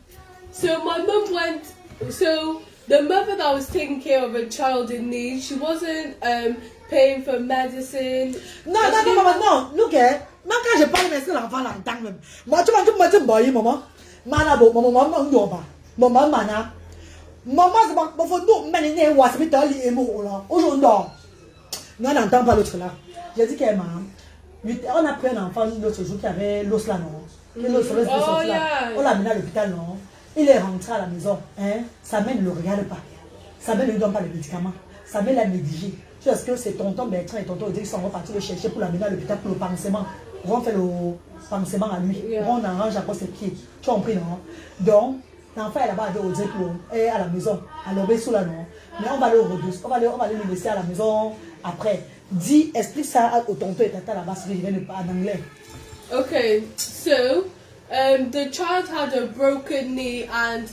So my mum went. So the mother that was taking care of a child in need, she wasn't paying for medicine. Non. Look at. Moi quand je parle mais c'est l'enfant l'entend même. Moi tu m'as dit boy maman. Manabo, maman ndoba. Maman mana. Maman, c'est pas pour nous, mais il est où est-ce que tu as les mots là? Aujourd'hui, on n'entend pas l'autre là. J'ai dit qu'elle m'a. On a pris un enfant l'autre jour qui avait l'os là, non? On l'a amené à l'hôpital, non? Il est rentré à la maison. Hein? Sa mère ne le regarde pas. Sa mère ne lui donne pas les médicaments. Sa mère l'a négligé. Tu sais que c'est tonton Bertrand et tonton Odile qui sont repartis le chercher pour l'amener à l'hôpital pour le pansement. On fait le pansement à lui. On arrange encore ses pieds. Tu as compris, non? Donc, l'enfant est là-bas avec Odile à la maison. À l'obé sous la non. Mais on va le redoucer. On va le laisser à la maison après. Dis, explique ça au tonton et tata là-bas si je viens en anglais. Okay, so the child had a broken knee and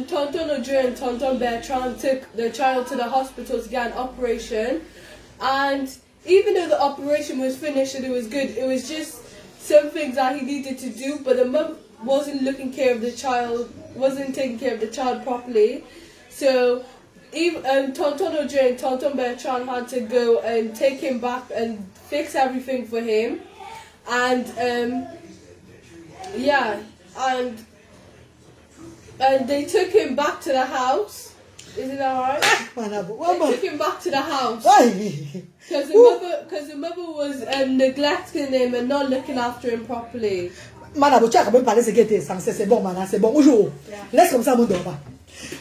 Tonton Odre and Tonton Bertrand took the child to the hospital to get an operation, and even though the operation was finished and it was good, it was just some things that he needed to do, but the mum wasn't taking care of the child properly. So even Tonton Odre and Tonton Bertrand had to go and take him back and fix everything for him. And and they took him back to the house. Isn't that right? They took him back to the house because the mother was neglecting him and not looking after him properly. Manabo, tu as quand même parlé ce qui était censé. C'est bon, Mana, c'est bon. Bonjour. Laisse comme ça, mon doigt.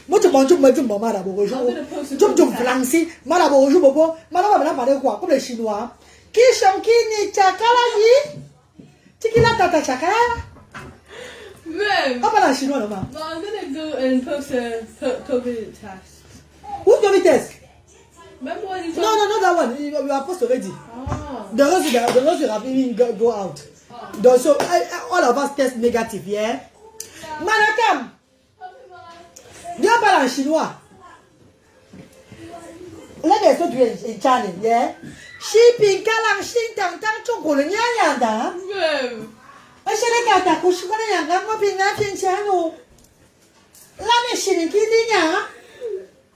Moi, tu manges, moi, tu manges, Manabo, bonjour. Tu flancis, Manabo, bonjour, Bobo. Manabo, maintenant, parler quoi? Comme les Chinois. Qui ni chakala ni? Tikila tata chakala? Mom, Ah, pas la Chinois, non, ma. I'm gonna go and post a COVID test. Où COVID test? Remember when you No, that one. You are supposed already. Oh. The rest have even go out. So all of us test negative, yeah? Manakam! Viens parler en chinois. Let me explain to you in Chinese, yeah? Xi Ping Kalang Xing Tang Tang Chong Gu Len Yang Yang Da. Mom. 而且你搞大故事，我那样讲，我平安偏强哦。那你心里听你讲，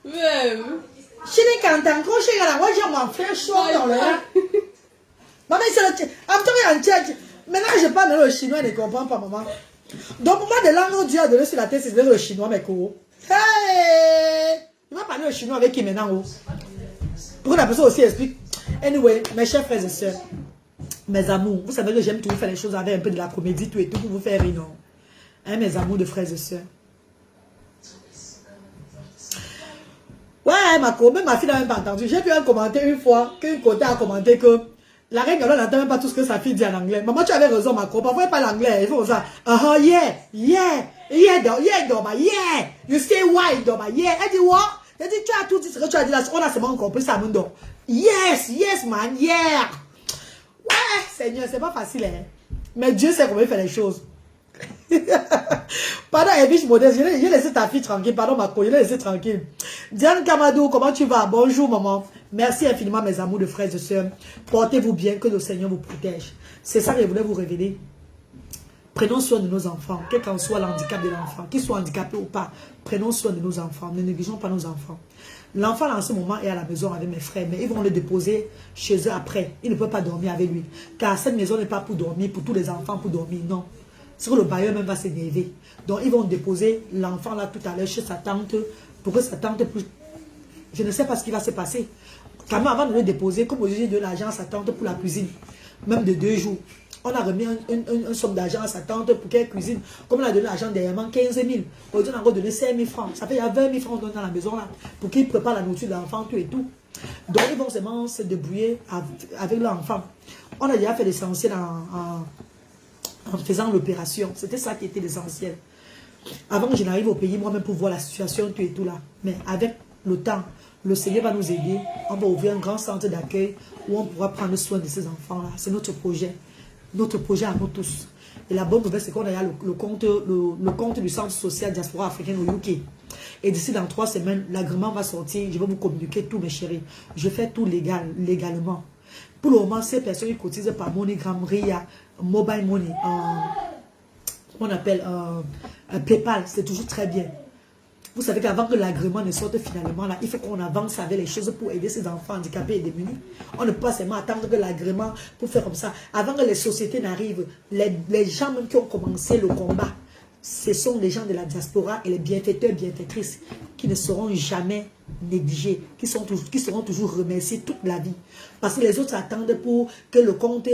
Mom. 心里讲当故事个人，我就往非说到了。Maman, I'm talking en tchèque. Maintenant, je parle le chinois, ne comprends pas, maman. Donc, pour moi, des langues Dieu a donné sur la tête, c'est le chinois, mes cours. Hey! Il va parler le chinois avec qui maintenant? Pour que la personne aussi explique Anyway, mes chers frères et sœurs, mes amours, vous savez que j'aime toujours faire les choses avec un peu de la comédie, tout et tout, pour vous faire rire, non? Hein, mes amours de frères et sœurs. Ouais, même ma fille n'a même pas entendu. J'ai vu un commentaire une fois, qu'un côté a commenté que la reine Galo n'entend même pas tout ce que sa fille dit en anglais. Maman, tu avais raison, Macron. Parfois, il parle anglais. Il faut ça. Yeah, Doma, yeah. You say why, Doma, yeah. Elle dit, what? Elle dit, tu as tout dit ce que tu as dit là. On a seulement compris ça, Mundo. Yes, man, yeah. Ouais, Seigneur, c'est pas facile, hein. Mais Dieu sait comment il fait les choses. Pardon, Evish Modeste, j'ai laissé ta fille tranquille. Pardon, Marco, je l'ai laissé tranquille. Diane Kamadou, comment tu vas? Bonjour, maman. Merci infiniment, mes amours de frères et sœurs. Portez-vous bien, que le Seigneur vous protège. C'est ça que je voulais vous révéler. Prenons soin de nos enfants, quel qu'en soit l'handicap de l'enfant, qu'il soit handicapé ou pas. Prenons soin de nos enfants, ne négligeons pas nos enfants. L'enfant, en ce moment, est à la maison avec mes frères, mais ils vont le déposer chez eux après. Ils ne peuvent pas dormir avec lui. Car cette maison n'est pas pour dormir, pour tous les enfants, pour dormir, non. C'est que le bailleur même va s'énerver. Donc, ils vont déposer l'enfant là tout à l'heure chez sa tante, pour que sa tante puisse... Je ne sais pas ce qui va se passer. Quand même, avant de le déposer, comme aujourd'hui, de l'argent à sa tante pour la cuisine, même de 2 jours. On a remis une somme d'argent à sa tante pour qu'elle cuisine. Comme on a donné l'argent dernièrement, 15 000. Aujourd'hui, on a encore donné 5 000 francs. Ça fait, il y a 20 000 francs dans la maison là, pour qu'ils préparent la nourriture de l'enfant, tout et tout. Donc, ils vont seulement se débrouiller avec l'enfant. On a déjà fait l'essentiel en faisant l'opération. C'était ça qui était l'essentiel. Avant que je n'arrive au pays, moi-même, pour voir la situation, tout et tout là. Mais avec le temps, le Seigneur va nous aider. On va ouvrir un grand centre d'accueil où on pourra prendre soin de ces enfants-là. C'est notre projet. Notre projet à nous tous. Et la bonne nouvelle, c'est qu'on a le compte du Centre social diaspora africaine au UK. Et d'ici dans 3 semaines, l'agrément va sortir. Je vais vous communiquer tout, mes chéris. Je fais tout légalement. Pour le moment, ces personnes qui cotisent par MoneyGram, RIA, Mobile Money, on appelle PayPal, c'est toujours très bien. Vous savez qu'avant que l'agrément ne sorte finalement, là, il faut qu'on avance avec les choses pour aider ces enfants handicapés et démunis. On ne peut pas seulement attendre que l'agrément pour faire comme ça. Avant que les sociétés n'arrivent, les gens même qui ont commencé le combat, ce sont les gens de la diaspora et les bienfaiteurs, bienfaitrices qui ne seront jamais négligés, qui seront toujours remerciés toute la vie. Parce que les autres attendent pour que le compte,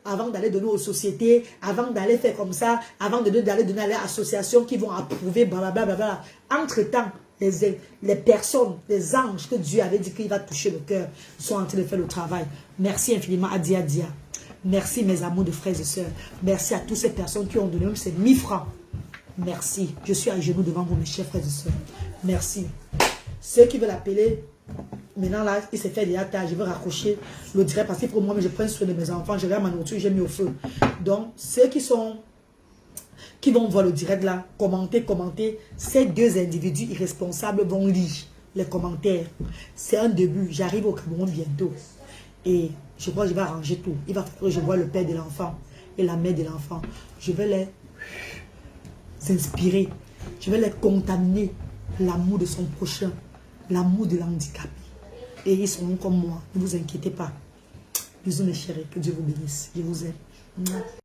avant d'aller donner aux sociétés, avant d'aller faire comme ça, avant d'aller donner à l'association qui vont approuver, blablabla. Entre-temps, les personnes, les anges que Dieu avait dit qu'il va toucher le cœur, sont en train de faire le travail. Merci infiniment à Dia. Merci mes amours de frères et sœurs. Merci à toutes ces personnes qui ont donné même ces 1000 francs. Merci. Je suis à genoux devant vous, mes chers frères et sœurs. Merci. Ceux qui veulent appeler, maintenant là, il s'est fait déjà tard. Je vais raccrocher le direct parce que pour moi, je prends soin de mes enfants. Je regarde ma nourriture, j'ai mis au feu. Donc, ceux qui vont voir le direct là, commenter. Ces 2 individus irresponsables vont lire les commentaires. C'est un début. J'arrive au Cameroun bientôt. Et je crois que je vais arranger tout. Il va falloir que je vois le père de l'enfant et la mère de l'enfant. Je vais les inspirer. Je vais les contaminer. L'amour de son prochain. L'amour de l'handicapé. Et ils seront comme moi. Ne vous inquiétez pas. Bisous mes chéris. Que Dieu vous bénisse. Je vous aime.